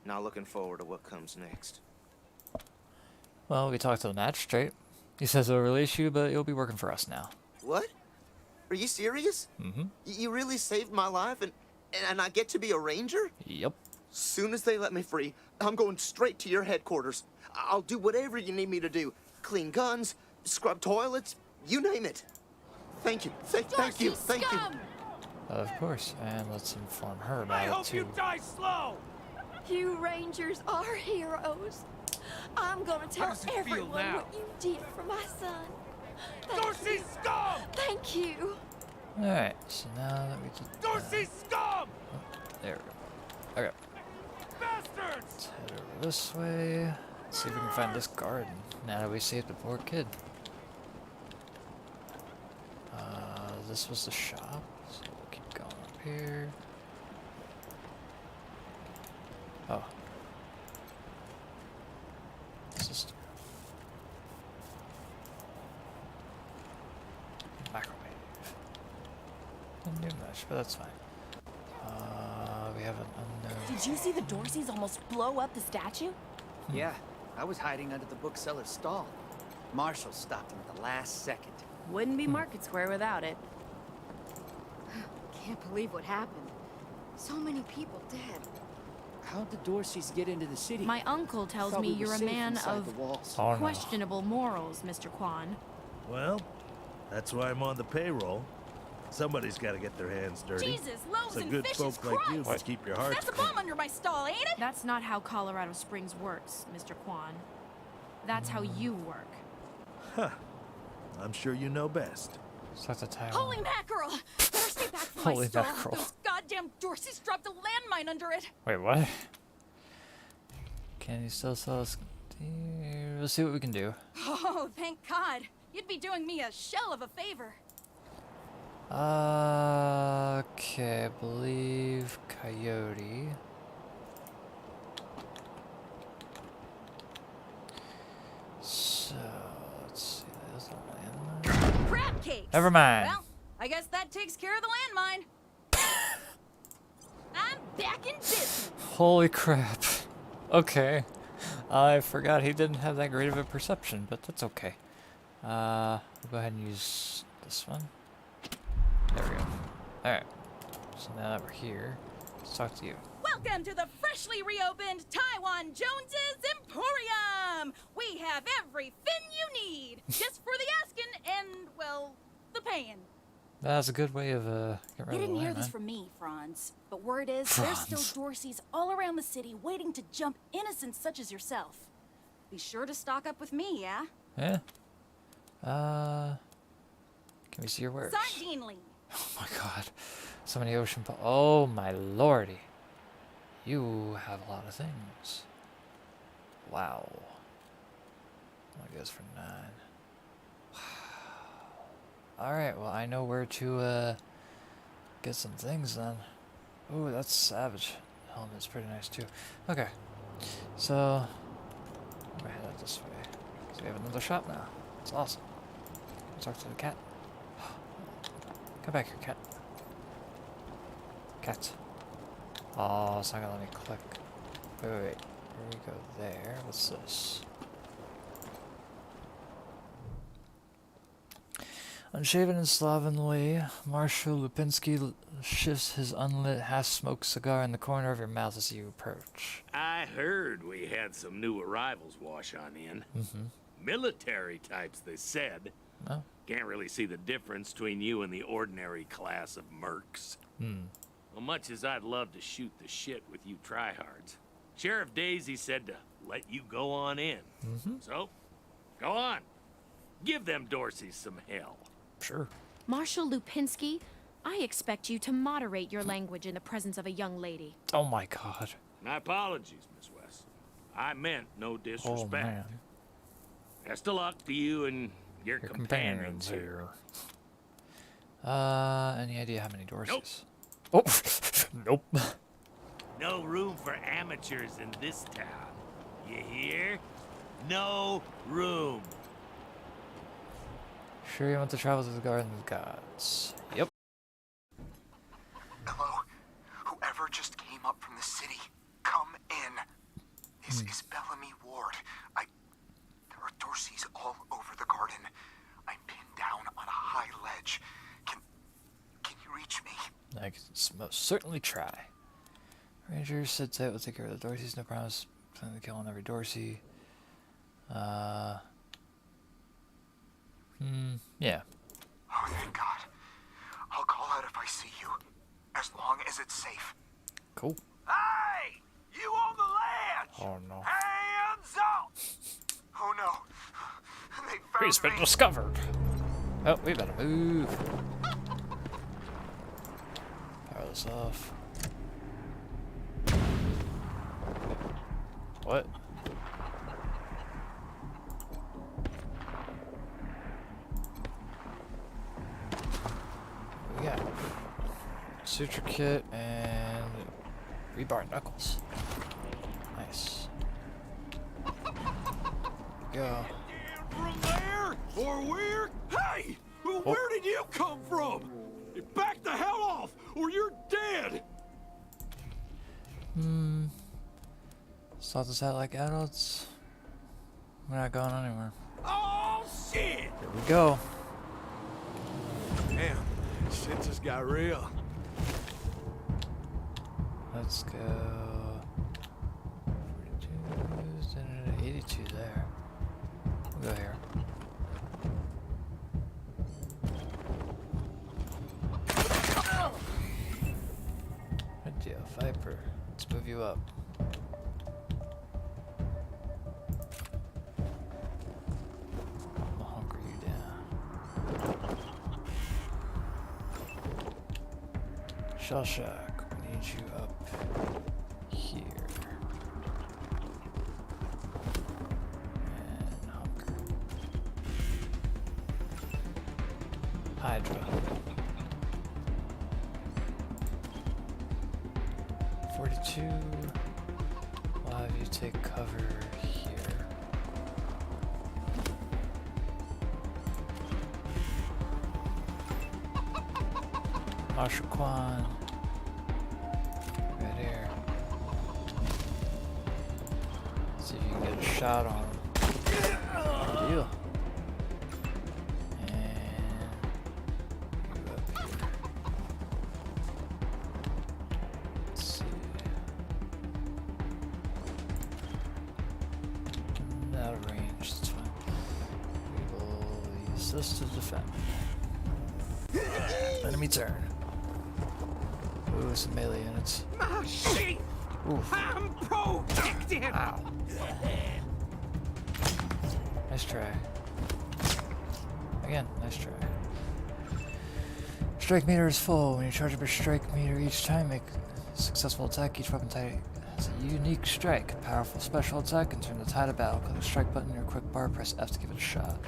S9: Not looking forward to what comes next.
S1: Well, we talked to the magistrate. He says he'll release you, but you'll be working for us now.
S9: What? Are you serious?
S1: Mm-hmm.
S9: You really saved my life and I get to be a ranger?
S1: Yep.
S9: Soon as they let me free, I'm going straight to your headquarters. I'll do whatever you need me to do. Clean guns, scrub toilets, you name it. Thank you. Thank you. Thank you.
S1: Of course. And let's inform her
S21: I
S1: about it
S21: hope
S1: too.
S21: you die slow!
S8: You Rangers are heroes. I'm gonna tell
S21: does it feel
S8: everyone
S21: now?
S8: what you did for my son. Thank
S21: Dorsey
S8: you.
S21: scum!
S8: Thank you.
S1: Alright, so now that we did
S21: Dorsey scum!
S1: there we go. Okay.
S21: Bastards!
S1: Let's head over this way. Let's see if we can find this garden. Now that we saved the poor kid. This was the shop, so we'll keep going up here. Oh. System. Microwave. Didn't do much, but that's fine. We have an unknown.
S4: Did you see the Dorseys almost blow up the statue?
S22: Yeah, I was hiding under the bookseller's stall. Marshall stopped him at the last second.
S4: Wouldn't be Market Square without it.
S5: Can't believe what happened. So many people dead.
S22: How'd the Dorseys get into the city?
S13: My uncle tells
S22: Thought
S13: me
S22: we were
S13: you're a
S22: safe
S13: man
S22: inside
S13: of
S22: the walls.
S1: Oh, no.
S13: questionable morals, Mr. Kwan.
S2: Well, that's why I'm on the payroll. Somebody's got to get their hands dirty.
S4: Jesus, loaves
S2: So
S4: and
S2: good
S4: fishes,
S2: folk like you
S4: Christ!
S2: can keep your hearts
S4: That's a
S2: clean.
S4: bomb under my stall, ain't it?
S13: That's not how Colorado Springs works, Mr. Kwan. That's how you work.
S2: Huh. I'm sure you know best.
S1: Such a title.
S4: Holy mackerel! Better stay back from my
S1: Holy
S4: stall.
S1: mackerel.
S4: Those goddamn Dorseys dropped a landmine under it.
S1: Wait, what? Can you still sell us? We'll see what we can do.
S4: Oh, thank God. You'd be doing me a shell of a favor.
S1: Okay, I believe Coyote. So, let's see. There's a landmine.
S4: Crab cakes!
S1: Never mind.
S4: Well, I guess that takes care of the landmine. I'm back in business.
S1: Holy crap. Okay. I forgot he didn't have that great of a perception, but that's okay. We'll go ahead and use this one. There we go. Alright. So now that we're here, let's talk to you.
S4: Welcome to the freshly reopened Taiwan Jones's Emporium! We have everything you need, just for the asking and, well, the paying.
S1: That's a good way of getting
S4: You
S1: rid of
S4: didn't
S1: the
S4: hear this
S1: landmine.
S4: from me, Franz, but word is there's still Dorseys all around the city waiting to jump innocents such as yourself. Be sure to stock up with me, yeah?
S1: Yeah. Can we see your wares?
S4: Sardinely.
S1: Oh my god. So many ocean oh my lordy. You have a lot of things. Wow. I guess for 9. Alright, well I know where to get some things then. Ooh, that's savage. Helmet's pretty nice too. Okay. So we're head out this way. So we have another shop now. It's awesome. Talk to the cat. Come back here, cat. Cat. Oh, it's not gonna let me click. Wait. Here we go there. What's this? Unshaven and slovenly, Marshal Lupinski shifts his unlit half-smoked cigar in the corner of your mouth as you approach.
S21: I heard we had some new arrivals wash on in. Military types, they said.
S1: Oh.
S21: Can't really see the difference between you and the ordinary class of mercs. Well, much as I'd love to shoot the shit with you tryhards, Sheriff Daisy said to let you go on in. So, go on. Give them Dorseys some hell.
S1: Sure.
S13: Marshal Lupinski, I expect you to moderate your language in the presence of a young lady.
S1: Oh my god.
S21: My apologies, Miss West. I meant no disrespect.
S1: Oh man.
S21: Best of luck to you and your companions here.
S1: Any idea how many Dorseys? Oh, nope.
S21: No room for amateurs in this town. You hear? No room.
S1: Sure you want to travel to the Garden of Gods? Yep.
S3: Hello? Whoever just came up from the city, come in. This is Bellamy Ward. There are Dorseys all over the garden. I'm pinned down on a high ledge. Can you reach me?
S1: I can most certainly try. Ranger said that will take care of the Dorseys, no promise. Plan to kill on every Dorsey. Yeah.
S3: Oh, thank God. I'll call out if I see you, as long as it's safe.
S1: Cool.
S3: Hey! You on the ledge!
S1: Oh no.
S3: Hands up! Oh no. They found
S1: He's been
S3: me.
S1: discovered. Oh, we better move. Power this off. What? We got suture kit and rebar knuckles. Nice. Go.
S21: From there, or where? Hey! Where did you come from? Back the hell off, or you're dead!
S1: Sort this out like adults. We're not going anywhere.
S21: Oh, shit!
S1: Here we go.
S21: Damn, shit just got real.
S1: Let's go. 42, 82 there. We'll go here. give you up. I'll hunker you down. Shell shock, we need you up here. And hunker. Hydra. 42. We'll have you take cover here. Marshal Quan. Right here. See if you can get a shot on him. Good deal. This to defend. Enemy turn. Ooh, some melee units.
S11: Mercy! I'm protected!
S1: Ow. Nice try. Again, nice try. Strike meter is full. When you charge up your strike meter each time, make a successful attack. Each weapon type has a unique strike. A powerful special attack can turn the tide of battle. Click the strike button in your quick bar, press F to give it a shot.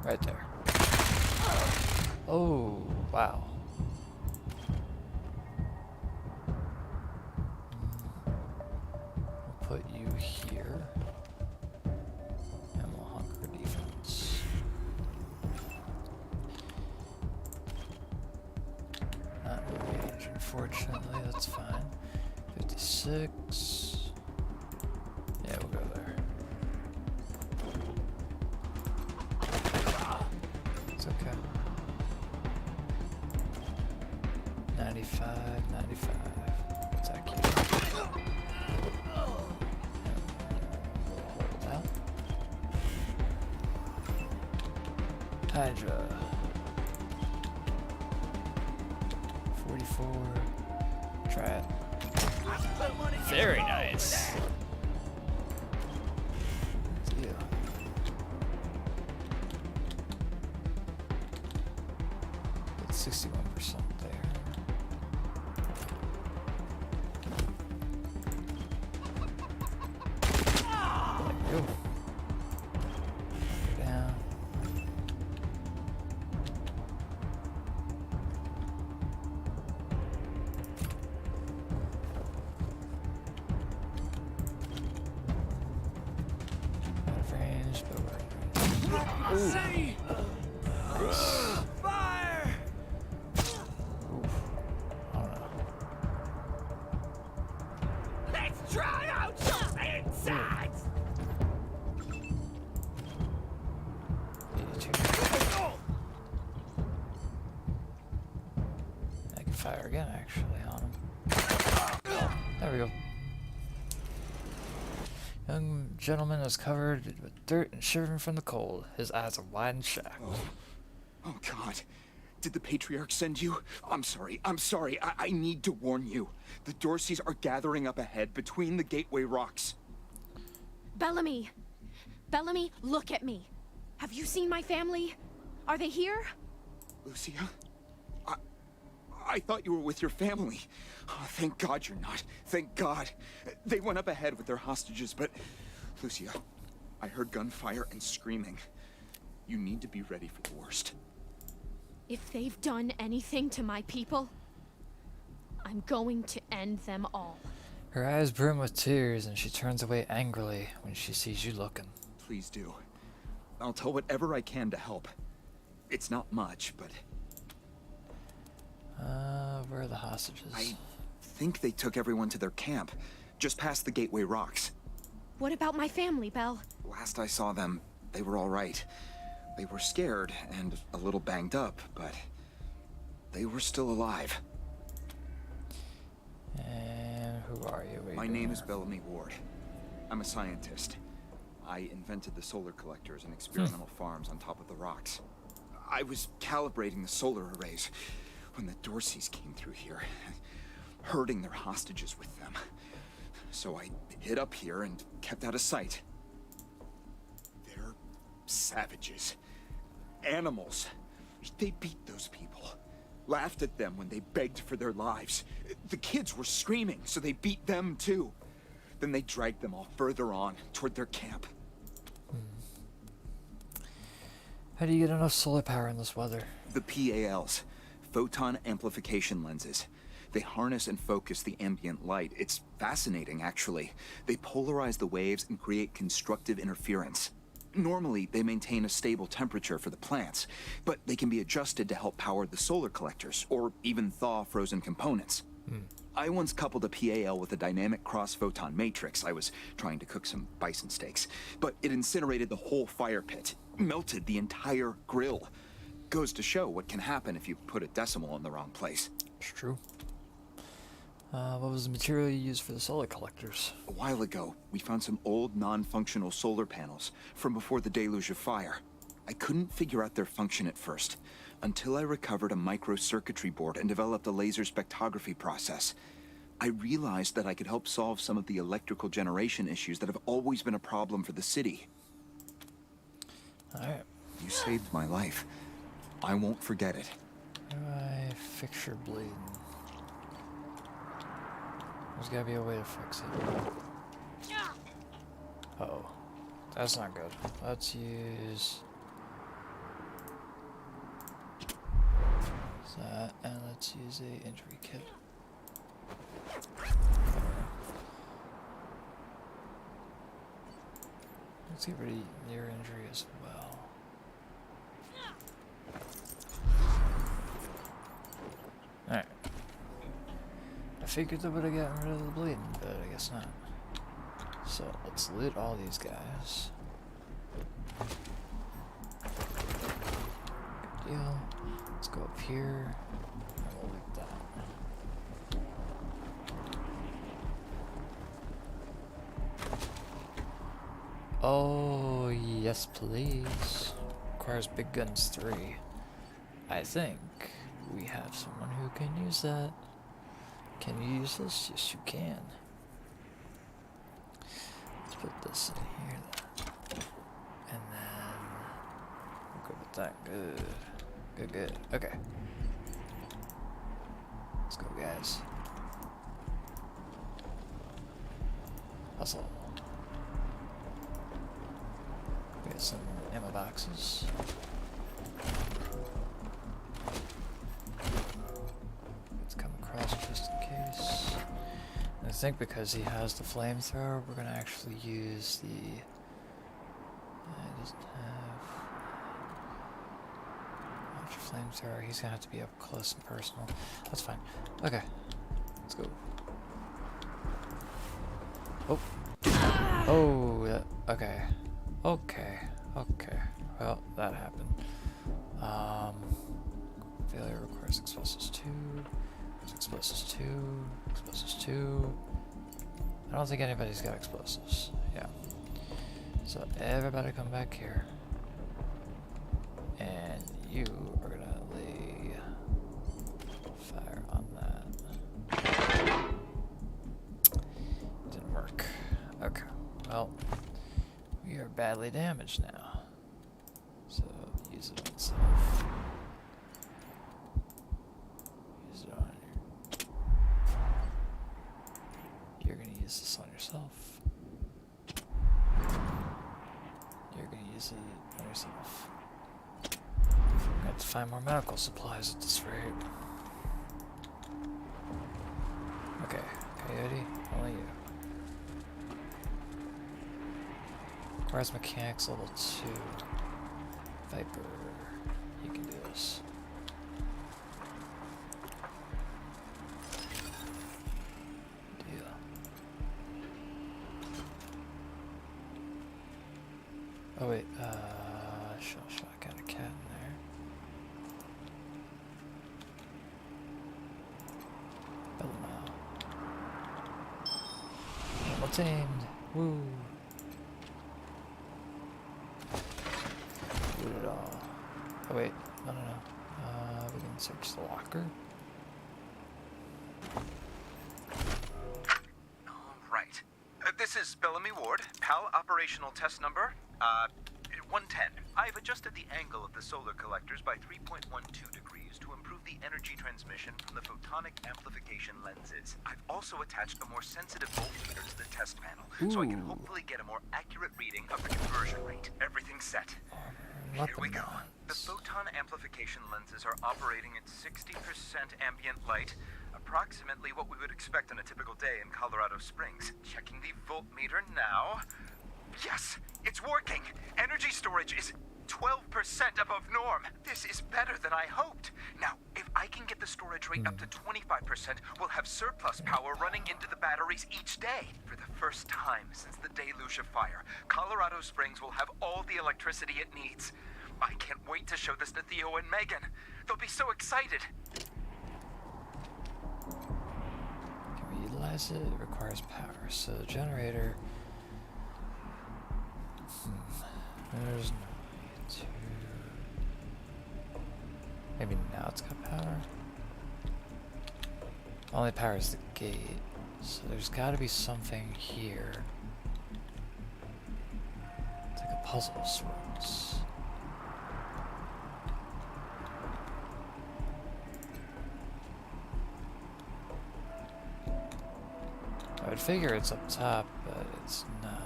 S1: Right there. Oh, wow. We'll put you here. And we'll hunker defense. Not in range, unfortunately, that's fine. 56. Yeah, we'll go there. Okay. 95, 95. Attack you. Hold out. Hydra. 44. Try it. Very nice. Yeah. 61% there. There we go. Down. Out of range, but we're in range. Fire again, actually, on him. There we go. Young gentleman is covered with dirt and shivering from the cold. His eyes are wide and shocked.
S10: Oh, God. Did the Patriarch send you? I'm sorry. I need to warn you. The Dorseys are gathering up ahead between the Gateway Rocks.
S13: Bellamy! Bellamy, look at me. Have you seen my family? Are they here?
S10: Lucia? I thought you were with your family. Oh, thank God you're not. Thank God. They went up ahead with their hostages, but... Lucia, I heard gunfire and screaming. You need to be ready for the worst.
S13: If they've done anything to my people, I'm going to end them all.
S1: Her eyes brim with tears, and she turns away angrily when she sees you looking.
S10: Please do. I'll tell whatever I can to help. It's not much, but...
S1: Where are the hostages?
S10: I think they took everyone to their camp, just past the Gateway Rocks.
S13: What about my family, Belle?
S10: Last I saw them, they were all right. They were scared and a little banged up, but they were still alive.
S1: And who are you?
S10: My name is Bellamy Ward. I'm a scientist. I invented the solar collectors and experimental farms on top of the rocks. I was calibrating the solar arrays when the Dorseys came through here, herding their hostages with them. So I hid up here and kept out of sight. They're savages. Animals. They beat those people. Laughed at them when they begged for their lives. The kids were screaming, so they beat them too. Then they dragged them all further on, toward their camp.
S1: How do you get enough solar power in this weather?
S10: The PALs. Photon amplification lenses. They harness and focus the ambient light. It's fascinating, actually. They polarize the waves and create constructive interference. Normally, they maintain a stable temperature for the plants, but they can be adjusted to help power the solar collectors, or even thaw frozen components. I once coupled a PAL with a dynamic cross-photon matrix. I was trying to cook some bison steaks, but it incinerated the whole fire pit, melted the entire grill. Goes to show what can happen if you put a decimal in the wrong place.
S1: It's true. What was the material you used for the solar collectors?
S10: A while ago, we found some old non-functional solar panels from before the deluge of fire. I couldn't figure out their function at first, until I recovered a microcircuitry board and developed a laser spectrography process. I realized that I could help solve some of the electrical generation issues that have always been a problem for the city.
S1: Alright.
S10: You saved my life. I won't forget it.
S1: How do I fix your bleeding? There's gotta be a way to fix it. Uh-oh. That's not good. Let's use that, and let's use a injury kit. Let's get rid of your injury as well. Alright. I figured they would have gotten rid of the bleeding, but I guess not. So let's loot all these guys. Good deal. Let's go up here and we'll loot that. Oh, yes please. Requires big guns 3. I think we have someone who can use that. Can you use this? Yes, you can. Let's put this in here then. And then we'll go with that. Good. Good, good. Okay. Let's go, guys. Hustle. We got some ammo boxes. Let's come across just in case. And I think because he has the flamethrower, we're gonna actually use the. He doesn't have much flamethrower. He's gonna have to be up close and personal. That's fine. Okay, let's go. Oh. Oh. Okay. Okay. Okay. Well, that happened. Failure requires explosives 2. Explosives 2. Explosives 2. I don't think anybody's got explosives. Yeah. So everybody come back here. And you are gonna lay fire on that. Didn't work. Okay. Well, we are badly damaged now. So use it on itself. Use it on you're gonna use this on yourself. You're gonna use it on yourself. We're gonna have to find more medical supplies at this rate. Okay, Coyote, only you. Requires mechanics level 2. Viper, you can do this. Deal. Oh wait, shush, I got a cat in there. Hello. What's aimed? Woo. loot it all. Oh wait, no. We can search the locker.
S3: Right. This is Bellamy Ward, PAL operational test number, 110. I've adjusted the angle of the solar collectors by 3.12 degrees to improve the energy transmission from the photonic amplification lenses. I've also attached a more sensitive voltmeter to the test panel, so I can hopefully get a more accurate reading of the conversion rate. Everything's set. Here we go. The photon amplification lenses are operating at 60% ambient light, approximately what we would expect on a typical day in Colorado Springs. Checking the voltmeter now. Yes, it's working. Energy storage is 12% above norm. This is better than I hoped. Now, if I can get the storage rate up to 25%, we'll have surplus power running into the batteries each day. For the first time since the deluge of fire, Colorado Springs will have all the electricity it needs. I can't wait to show this to Theo and Megan. They'll be so excited.
S1: Can we utilize it? It requires power. So the generator. There's no way to. Maybe now it's got power. Only powers the gate. So there's got to be something here. It's like a puzzle of sorts. I would figure it's up top, but it's not.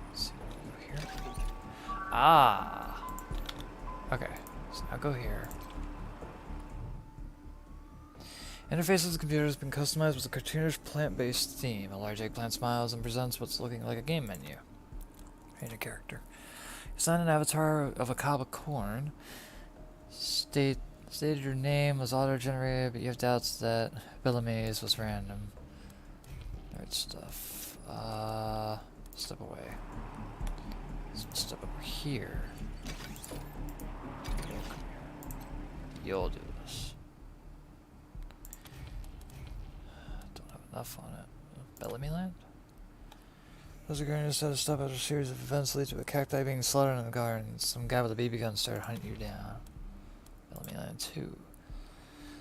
S1: Let's see, we'll go here. Ah! Okay, so now go here. Interface of the computer has been customized with a cartoonish plant-based theme. A large eggplant smiles and presents what's looking like a game menu. Create a character. Assign an avatar of a cob of corn. Stated your name was auto-generated, but you have doubts that Bellamy's was random. Alright, stuff. Step away. Step over here. You'll do this. Don't have enough on it. Bellamy Land? Those are going to set a stop after a series of events lead to a cacti being slaughtered in the garden. Some guy with a BB gun started hunting you down. Bellamy Land 2.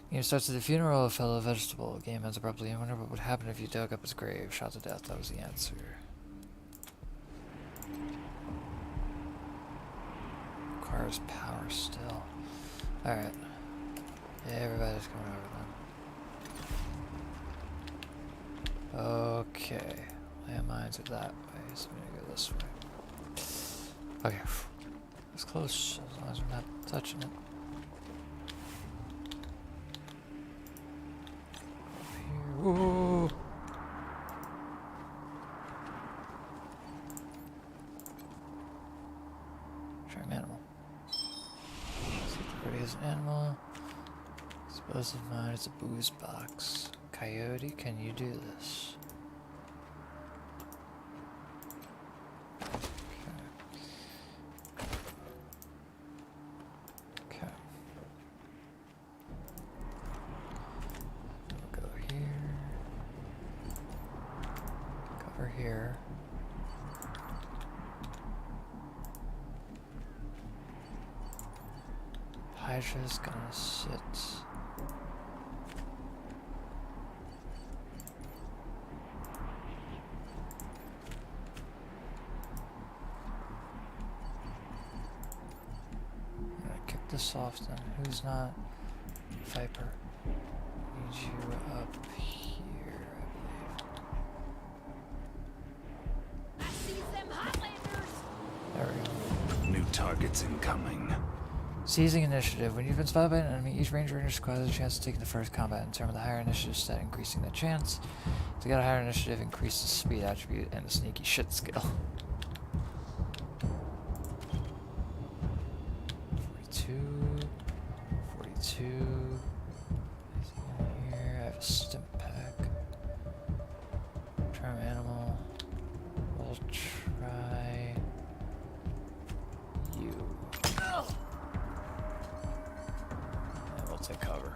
S1: The game starts at the funeral of a fellow vegetable. The game ends abruptly. I wonder what would happen if you dug up his grave. Shot to death. That was the answer. Requires power still. Alright. Yeah, everybody's coming over then. Okay. Landmines are that way, so I'm gonna go this way. Okay. It's close, as long as we're not touching it. Ooh. Try an animal. Security is an animal. Explosive mine, it's a booze box. Coyote, can you do this? Okay. We'll go here. Cover here. Hydra's gonna sit. I'm gonna kick this off then. Who's not? Viper. Need you up here, I believe.
S7: I see them Highlanders.
S1: There we go.
S12: New targets incoming.
S1: Seizing initiative. When you've been spotted by an enemy, each ranger in your squad has a chance to take the first combat and determine the higher initiative stat, increasing the chance. To get a higher initiative, increase the speed attribute and the sneaky shit skill. 42. Anything in here? I have a stim pack. Charm animal. We'll try you. And we'll take cover.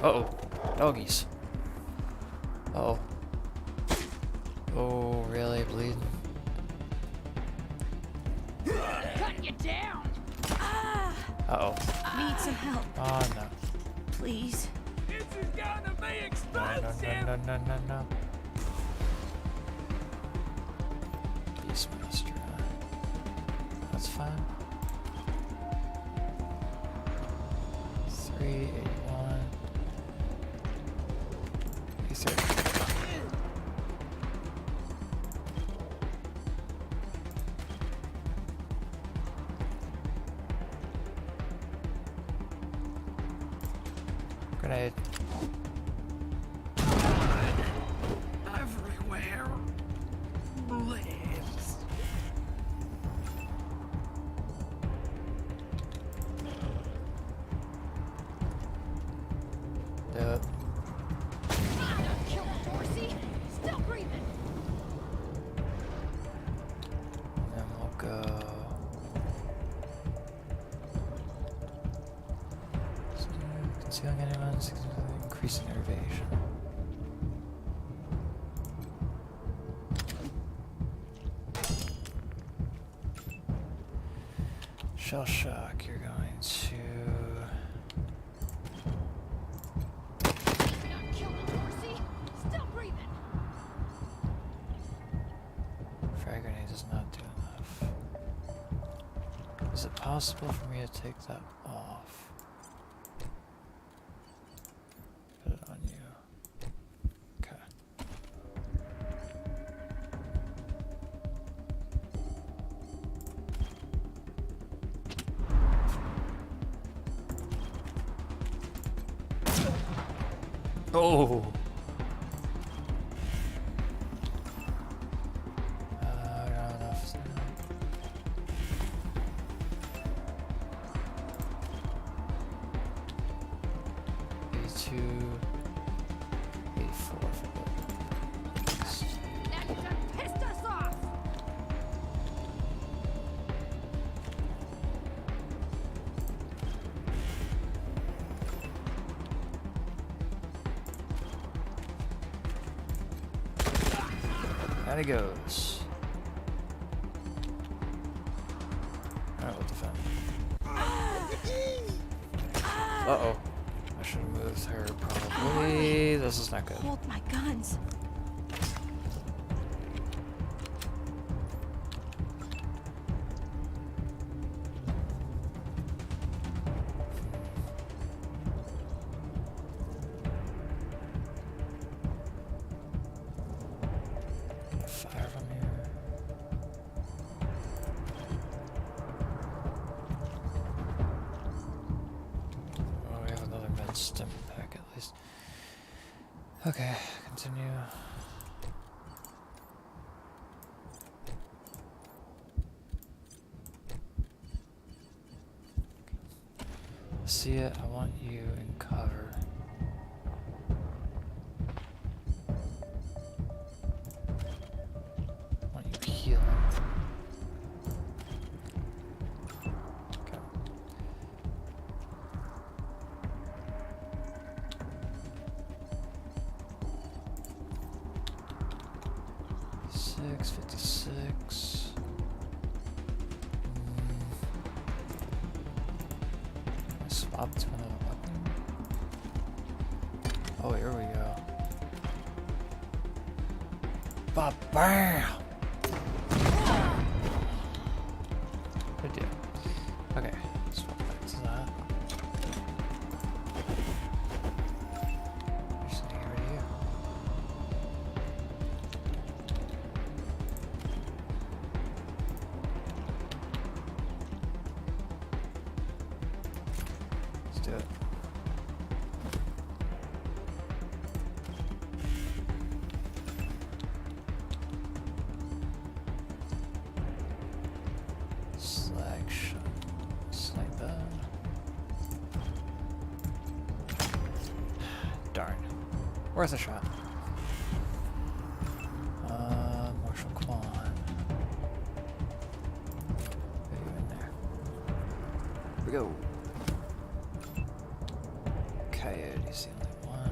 S1: Uh-oh. Doggies. Uh-oh. Oh, really? Bleeding?
S7: got you down.
S1: Uh-oh.
S13: Need some help,
S1: Oh, no.
S13: please.
S7: This is gonna be
S1: No,
S7: explosive.
S1: no. Beastmaster, huh? That's fine. 381. 83. Grenade.
S7: Everywhere. Please.
S1: Do it.
S8: Kill Dorsey. Still breathing.
S1: Then we'll go. Concealing anyone, significantly increasing evasion. Shell shock, you're going to.
S8: Kill Dorsey. Still breathing.
S1: Frag grenade does not do enough. Is it possible for me to take that off? Put it on you. Okay. Oh! I don't have enough. 82, 84 for both.
S20: Now you done pissed us off!
S1: Out it goes. Alright, what the fuck? Uh-oh. I should have moved her, probably. This is not good.
S13: Hold my guns.
S1: Fire from here. Oh, we have another med stim pack at least. Okay, continue. See it, I want you in cover. I want you healing. Okay. $6.56. Swap to another weapon. Oh, here we go. Ba-bam! Good deal. Okay, swap back to that. Just need to get rid of you. Let's do it. Selection. Like that. Darn. Worth a shot. Marshall Quan. Put you in there. Here we go. Coyote's the only one.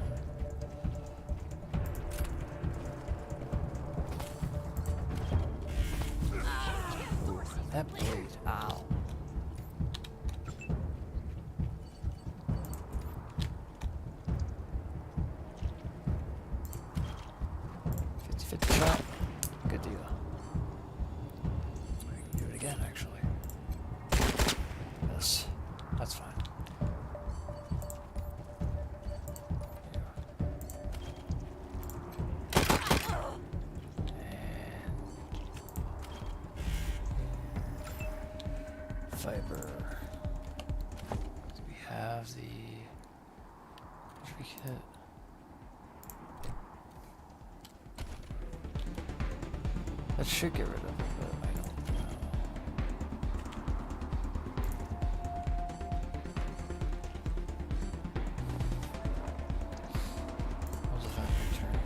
S1: Ooh, that blade. Ow. again, actually. Yes, that's fine. Fiber. Do we have the kit? That should get rid of it, but I don't know. I'll just have to return.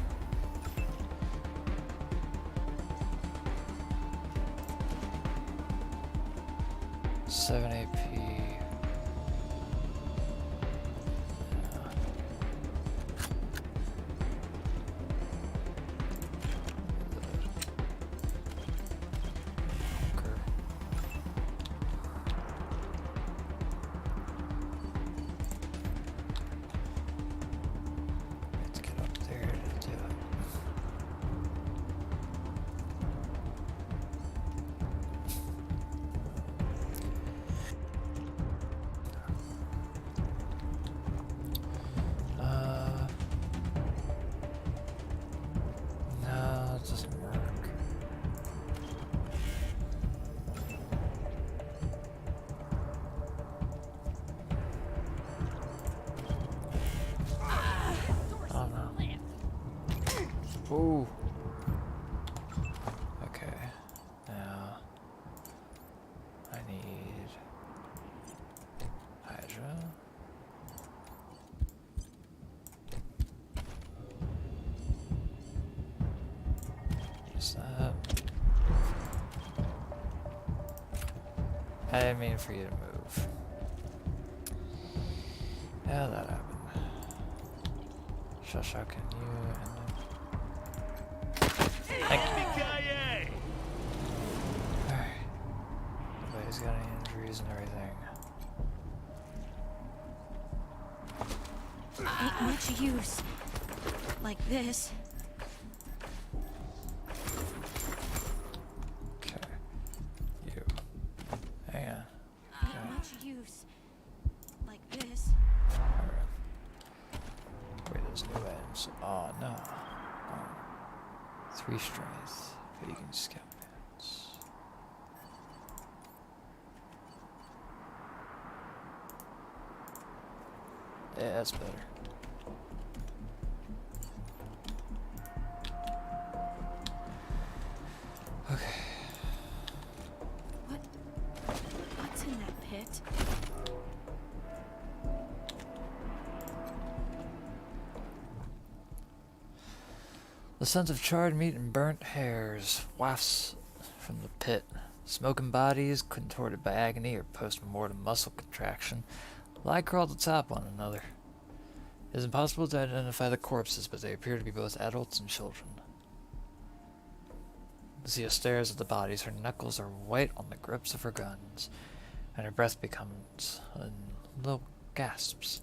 S1: Seven AP. Let's get up there to do it. No, it doesn't work. Oh no. Ooh. Okay. Now I need Hydra. Use that. I didn't mean for you to move. Yeah, that happened. Shush, how can you and thank you. Alright. Nobody's got any injuries and everything.
S13: Ain't much use. Like this.
S1: Okay. You. Hang on.
S13: Ain't much use. Like this.
S1: Wait, there's new items. Oh no. 3 strength. Vegan scout pants. Yeah, that's better. Okay.
S13: What's in that pit?
S1: The scent of charred meat and burnt hairs wafts from the pit. Smoking bodies, contorted by agony or post-mortem muscle contraction, lie curled atop one another. It is impossible to identify the corpses, but they appear to be both adults and children. Lucia stares at the bodies. Her knuckles are white on the grips of her guns, and her breath becomes in little gasps.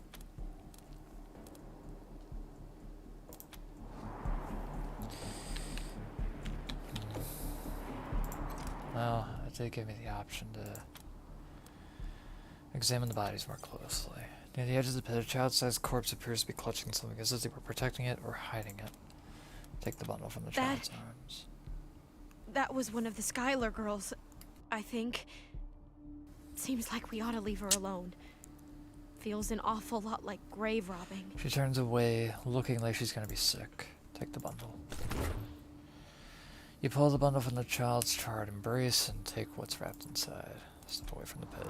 S1: Well, it did give me the option to examine the bodies more closely. Near the edge of the pit, a child-sized corpse appears to be clutching something as if they were protecting it or hiding it. Take the bundle from the child's arms.
S13: That was one of the Skylar girls, I think. Seems like we ought to leave her alone. Feels an awful lot like grave robbing.
S1: She turns away, looking like she's gonna be sick. Take the bundle. You pull the bundle from the child's charred embrace and take what's wrapped inside. Step away from the pit.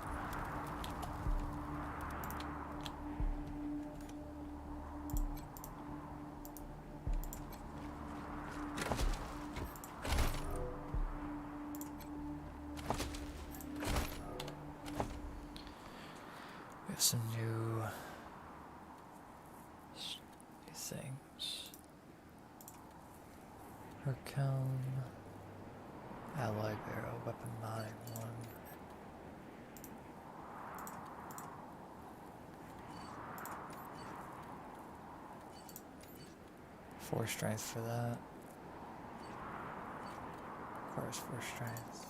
S1: We have some new things. Hercone, alloy barrel, weapon modding 1. Four strength for that. Of course, 4 strength.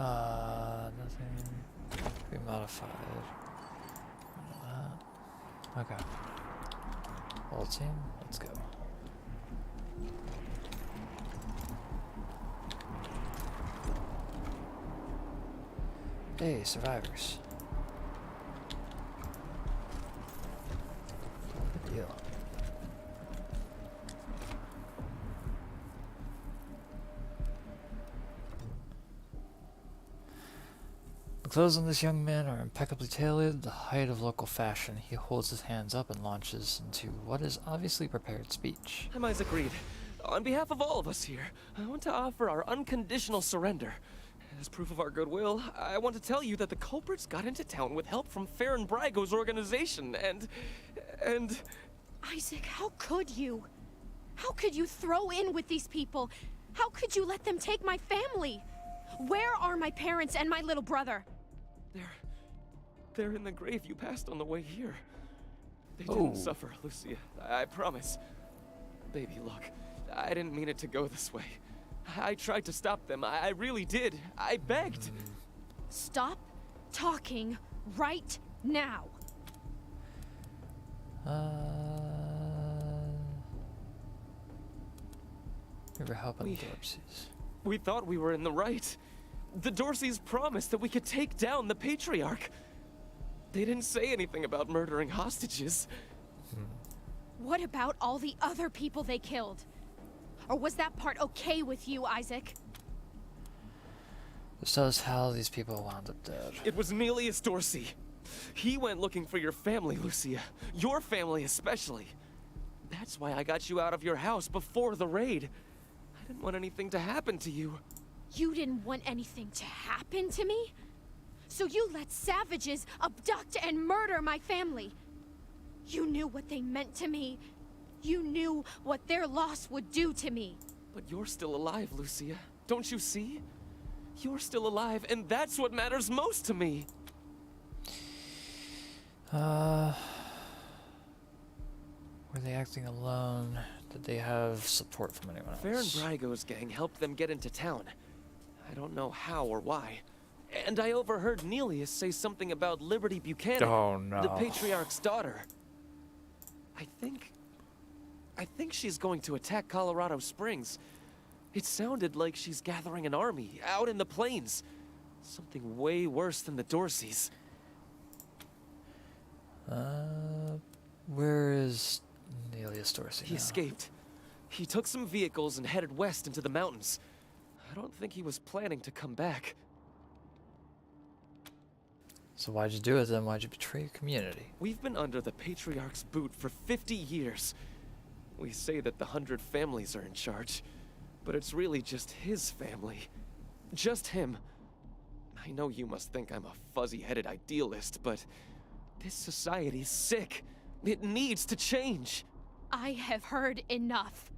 S1: Nothing can be modified. Okay. Whole team, let's go. Hey, survivors. Good deal. The clothes on this young man are impeccably tailored, the height of local fashion. He holds his hands up and launches into what is obviously prepared speech.
S12: I'm Isaac Reed. On behalf of all of us here, I want to offer our unconditional surrender. As proof of our goodwill, I want to tell you that the culprits got into town with help from Farron Brago's organization, and...
S13: Isaac, how could you? How could you throw in with these people? How could you let them take my family? Where are my parents and my little brother?
S12: They're in the grave you passed on the way here. They didn't suffer, Lucia. I promise. Baby, look, I didn't mean it to go this way. I tried to stop them. I really did. I begged.
S13: Stop talking right now.
S1: We were helping the Dorseys.
S12: We thought we were in the right. The Dorseys promised that we could take down the Patriarch. They didn't say anything about murdering hostages.
S13: What about all the other people they killed? Or was that part okay with you, Isaac?
S1: This tells how these people wound up dead.
S12: It was Nelius Dorsey. He went looking for your family, Lucia. Your family especially. That's why I got you out of your house before the raid. I didn't want anything to happen to you.
S13: You didn't want anything to happen to me? So you let savages abduct and murder my family. You knew what they meant to me. You knew what their loss would do to me.
S12: But you're still alive, Lucia. Don't you see? You're still alive, and that's what matters most to me.
S1: Were they acting alone? Did they have support from anyone else?
S12: Farron Brago's gang helped them get into town. I don't know how or why. And I overheard Nelius say something about Liberty Buchanan,
S1: Oh, no.
S12: the Patriarch's daughter. I think she's going to attack Colorado Springs. It sounded like she's gathering an army out in the plains. Something way worse than the Dorseys.
S1: Where is Nelius Dorsey
S12: He
S1: now?
S12: escaped. He took some vehicles and headed west into the mountains. I don't think he was planning to come back.
S1: So why'd you do it then? Why'd you betray your community?
S12: We've been under the Patriarch's boot for 50 years. We say that the 100 families are in charge, but it's really just his family. Just him. I know you must think I'm a fuzzy-headed idealist, but this society's sick. It needs to change.
S13: I have heard enough.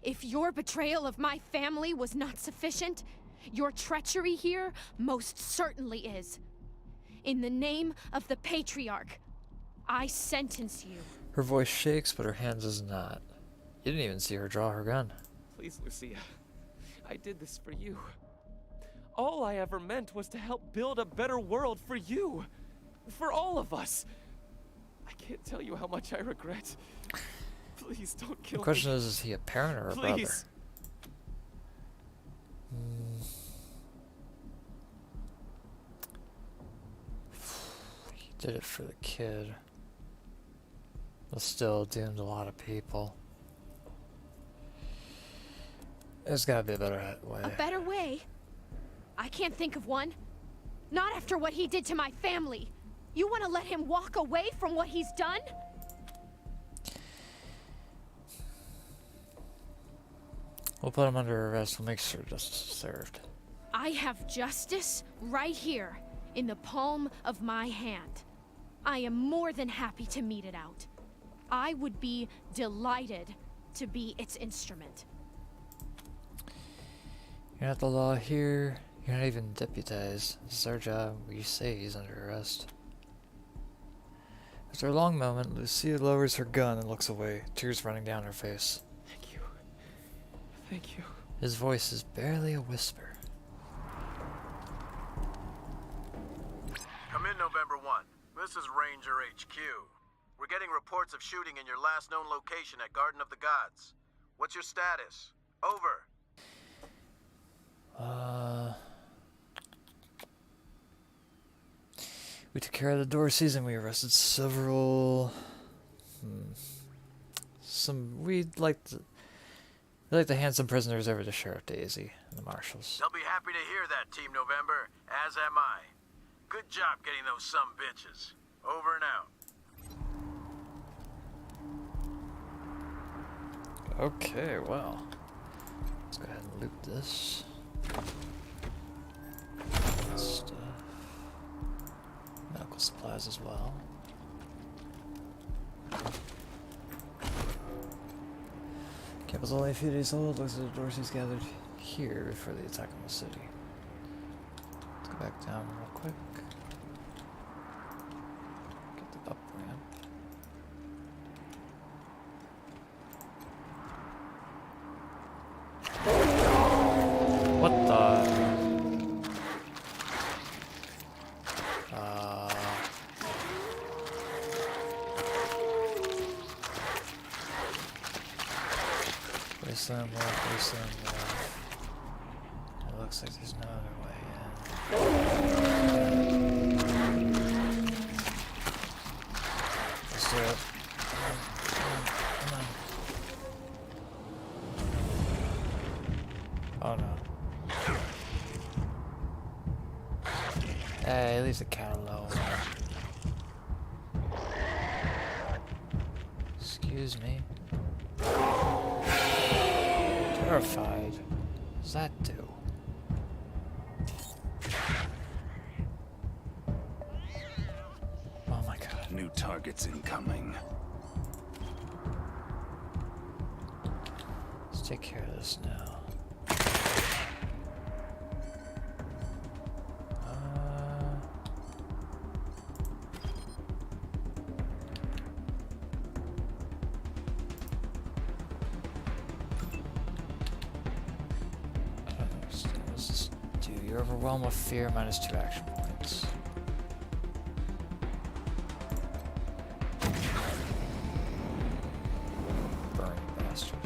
S13: If your betrayal of my family was not sufficient, your treachery here most certainly is. In the name of the Patriarch, I sentence you.
S1: Her voice shakes, but her hand does not. You didn't even see her draw her gun.
S12: Please, Lucia. I did this for you. All I ever meant was to help build a better world for you. For all of us. I can't tell you how much I regret. Please don't kill me.
S1: The question is he a parent or a brother?
S12: Please.
S1: He did it for the kid. But still doomed a lot of people. There's gotta be a better way.
S13: A better way? I can't think of one. Not after what he did to my family. You want to let him walk away from what he's done?
S1: We'll put him under arrest. We'll make sure justice is served.
S13: I have justice right here in the palm of my hand. I am more than happy to mete it out. I would be delighted to be its instrument.
S1: You're not the law here. You're not even deputized. This is our job. We say he's under arrest. After a long moment, Lucia lowers her gun and looks away, tears running down her face.
S12: Thank you. Thank you.
S1: His voice is barely a whisper.
S14: Ranger HQ. We're getting reports of shooting in your last known location at Garden of the Gods. What's your status? Over.
S1: We took care of the Dorseys and we arrested several. We'd like to hand some prisoners over to Sheriff Daisy and the marshals.
S14: They'll be happy to hear that, Team November, as am I. Good job getting those some bitches. Over and out.
S1: Okay, well, let's go ahead and loot this stuff. Medical supplies as well. Camp was only a few days old. Looks like the Dorseys gathered here before the attack on the city. Let's go back down real quick. Get the up ramp. What the? Wasteland Wolf, Wasteland Wolf. It looks like there's no other way in. Let's do it. Come on. Oh no. Hey, leave the cat alone. Excuse me. Terrified. What does that do? Oh my god.
S15: New targets incoming.
S1: Let's take care of this now. You're overwhelmed with fear, -2 action points. Burn, you bastard.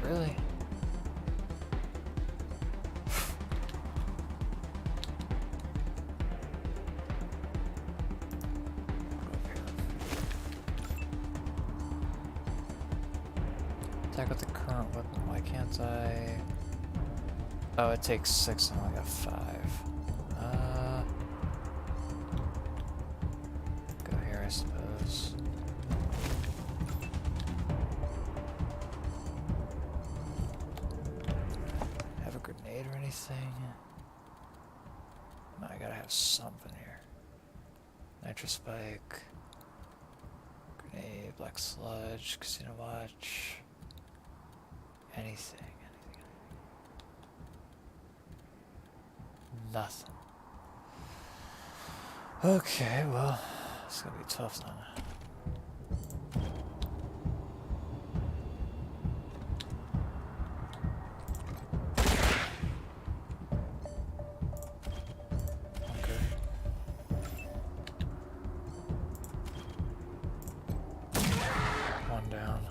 S1: Really? Attack with the current weapon. Why can't I? Oh, it takes 6 and I only got 5. Go here, I suppose. Have a grenade or anything? No, I gotta have something here. Nitro spike. Grenade, black sludge, casino watch. Anything. Nothing. Okay, well, it's gonna be tough then. One down.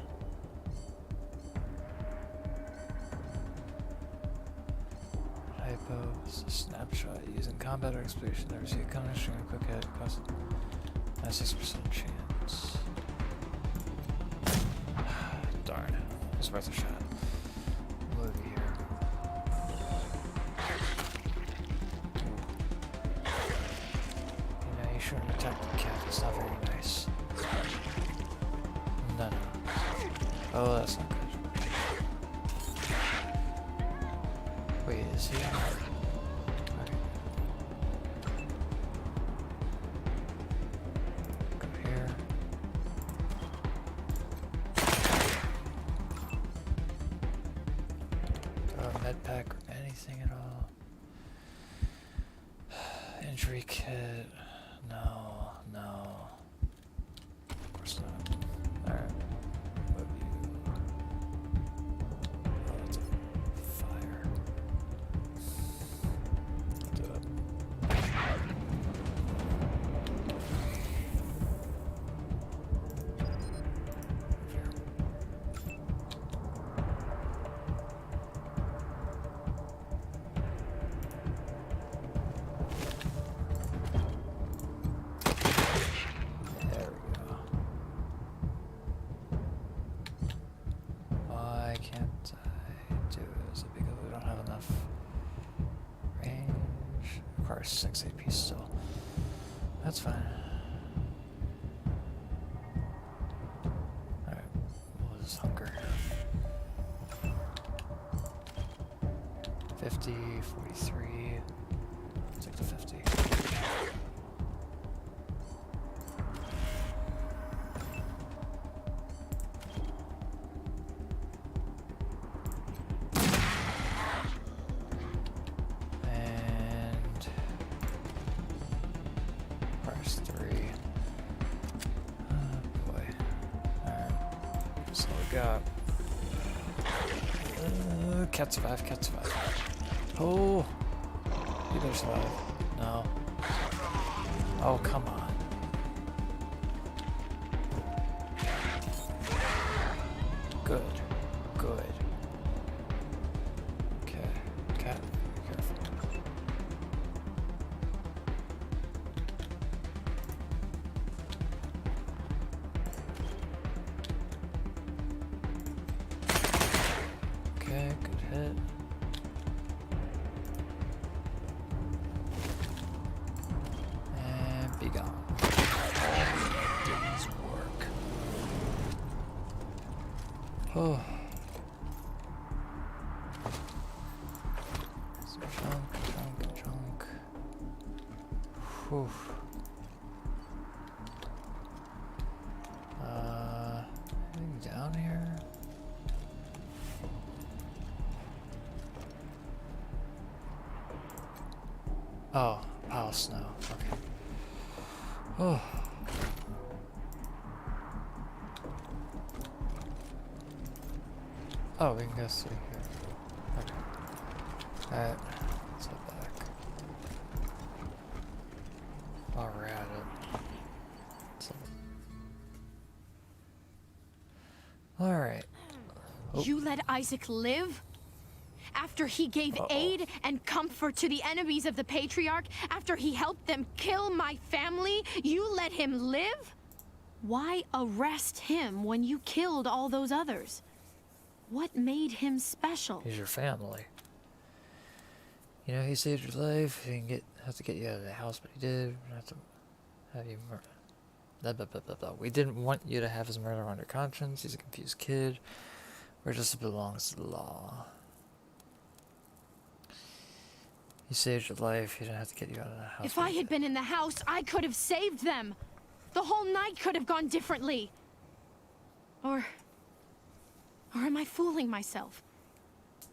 S1: Hypo, snapshot, using combat or exploration. Never see a counter string a quick hit, cost a 6% chance. Darn, it's worth a shot. We'll move here. You know, you shouldn't attack the cat, it's not very nice. No. Oh, that's not good. Wait, is he? Okay. Go here. Med pack or anything at all? Injury kit? No. Of course not. Requires 6 AP still. That's fine. Alright, what is hunger? 50, 43. Take the 50. And press 3. Oh boy. Alright. That's all we got. Cat survive, cat survive. Oh! You better survive. No. Oh, come on. Good. Good. Okay. Cat, be careful. Okay, good hit. And be gone. Didn't work. Oh. Some junk. Whew. Anything down here? Oh, pile of snow. Okay. Oh. Oh, we can go through here. Okay. Alright. Let's head back. While we're at it. Alright. Oh.
S13: You let Isaac live? After he gave aid and comfort to the enemies of the Patriarch? After he helped them kill my family? You let him live? Why arrest him when you killed all those others? What made him special?
S1: He's your family. You know, he saved your life. He didn't have to get you out of the house, but he did. We don't have to have you murder. Blah, blah, blah, blah, blah. We didn't want you to have his murder on your conscience. He's a confused kid. We're just belongs to the law. He saved your life. He didn't have to get you out of the house.
S13: If I had been in the house, I could have saved them. The whole night could have gone differently. Or am I fooling myself?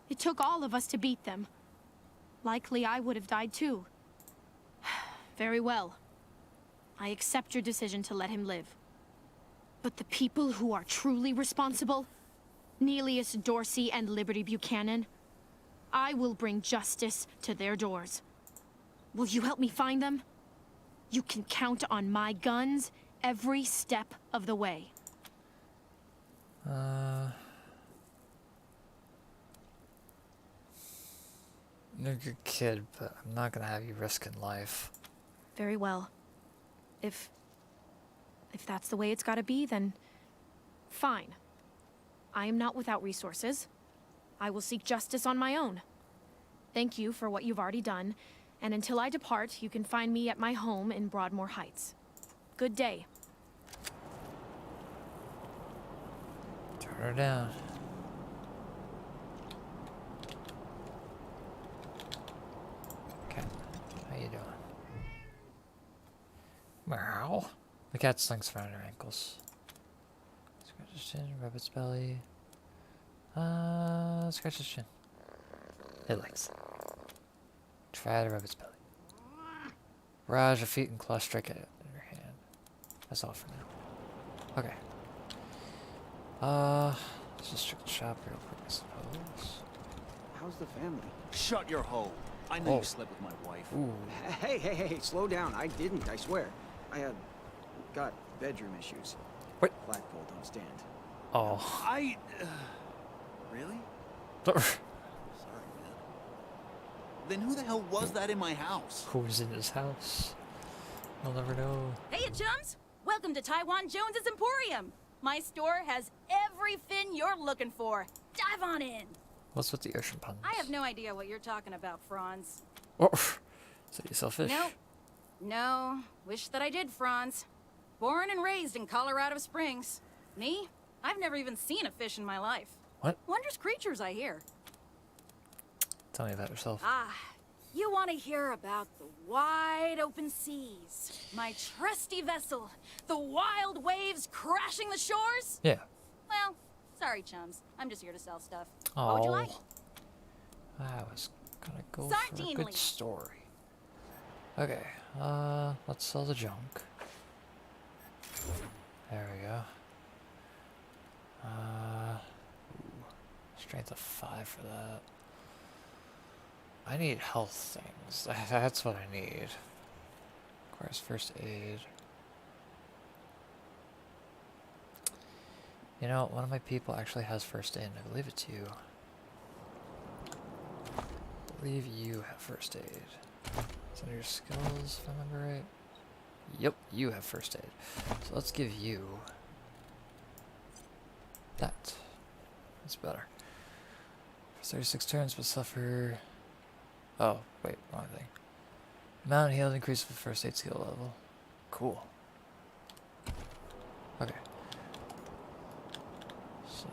S13: It took all of us to beat them. Likely I would have died too. Very well. I accept your decision to let him live. But the people who are truly responsible, Neelius Dorsey and Liberty Buchanan, I will bring justice to their doors. Will you help me find them? You can count on my guns every step of the way.
S1: You're a good kid, but I'm not gonna have you risking life.
S13: Very well. If that's the way it's gotta be, then fine. I am not without resources. I will seek justice on my own. Thank you for what you've already done, and until I depart, you can find me at my home in Broadmoor Heights. Good day.
S1: Turn her down. Cat, how you doing? Meow. The cat slinks around her ankles. Scratch his chin, rub its belly. Scratch his chin. It likes it. Try to rub its belly. Barrage your feet and claw strike at it in your hand. That's all for now. Okay. Let's just check the shop real quick, I suppose.
S16: How's the family? Shut your hole. I know you slept with my wife.
S1: Ooh.
S16: Hey, slow down. I didn't, I swear. I got bedroom issues.
S1: What?
S16: Flagpole don't stand.
S1: Oh.
S16: Really? Sorry, man. Then who the hell was that in my house?
S1: Who's in his house? You'll never know.
S4: Hey, chums! Welcome to Taiwan Jones's Emporium. My store has every fin you're looking for. Dive on in.
S1: What's with the ocean puns?
S4: I have no idea what you're talking about, Franz.
S1: Oh, So you sell fish?
S4: Nope. No. Wish that I did, Franz. Born and raised in Colorado Springs. Me? I've never even seen a fish in my life.
S1: What?
S4: Wondrous creatures, I hear.
S1: Tell me about yourself.
S4: Ah, you want to hear about the wide open seas. My trusty vessel. The wild waves crashing the shores?
S1: Yeah.
S4: Well, sorry, chums. I'm just here to sell stuff. What would you like?
S1: I was gonna go for a good story. Okay, let's sell the junk. There we go. Ooh, strength of 5 for that. I need health things. That's what I need. Requires first aid. You know, one of my people actually has first aid. I believe it's you. I believe you have first aid. Is that your skills, if I remember right? Yep, you have first aid. So let's give you that. That's better. For 36 turns, will suffer. Oh, wait, wrong thing. Amount healed increases with first aid skill level. Cool. Okay. So,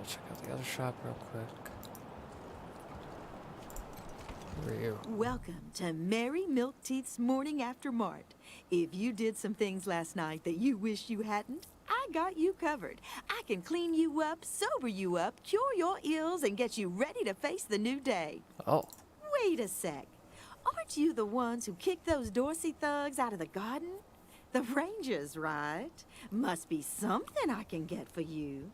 S1: check out the other shop real quick. Who are you?
S17: Welcome to Mary Milkteeth's Morning After Mart. If you did some things last night that you wish you hadn't, I got you covered. I can clean you up, sober you up, cure your ills, and get you ready to face the new day.
S1: Oh.
S17: Wait a sec. Aren't you the ones who kicked those Dorsey thugs out of the garden? The Rangers, right? Must be something I can get for you.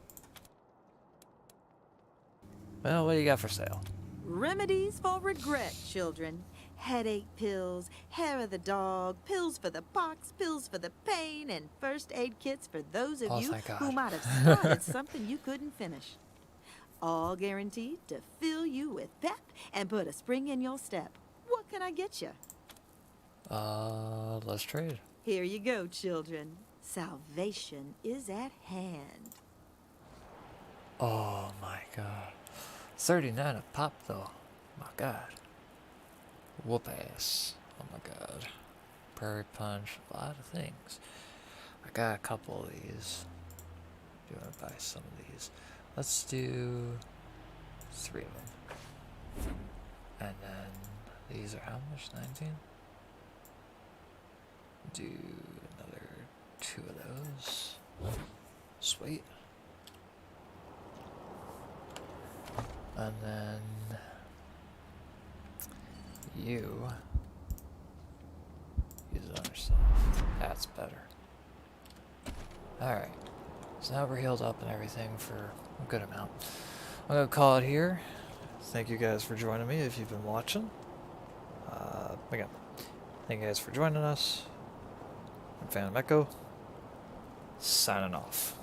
S1: Well, what do you got for sale?
S17: Remedies for regret, children. Headache pills, hair of the dog, pills for the pox, pills for the pain, and first aid kits for those of you who might have started something you couldn't finish. All guaranteed to fill you with pep and put a spring in your step. What can I get you?
S1: Let's trade.
S17: Here you go, children. Salvation is at hand.
S1: Oh my god. 39 a pop though. My god. Whoop ass. Oh my god. Prairie punch. A lot of things. I got a couple of these. Do you want to buy some of these? Let's do 3 of them. And then these are how much? 19? Do another 2 of those. Sweet. And then you use it on yourself. That's better. Alright. So now we're healed up and everything for a good amount. I'm gonna call it here. Thank you guys for joining me if you've been watching. Again, thank you guys for joining us. I'm Phantom Echo, signing off.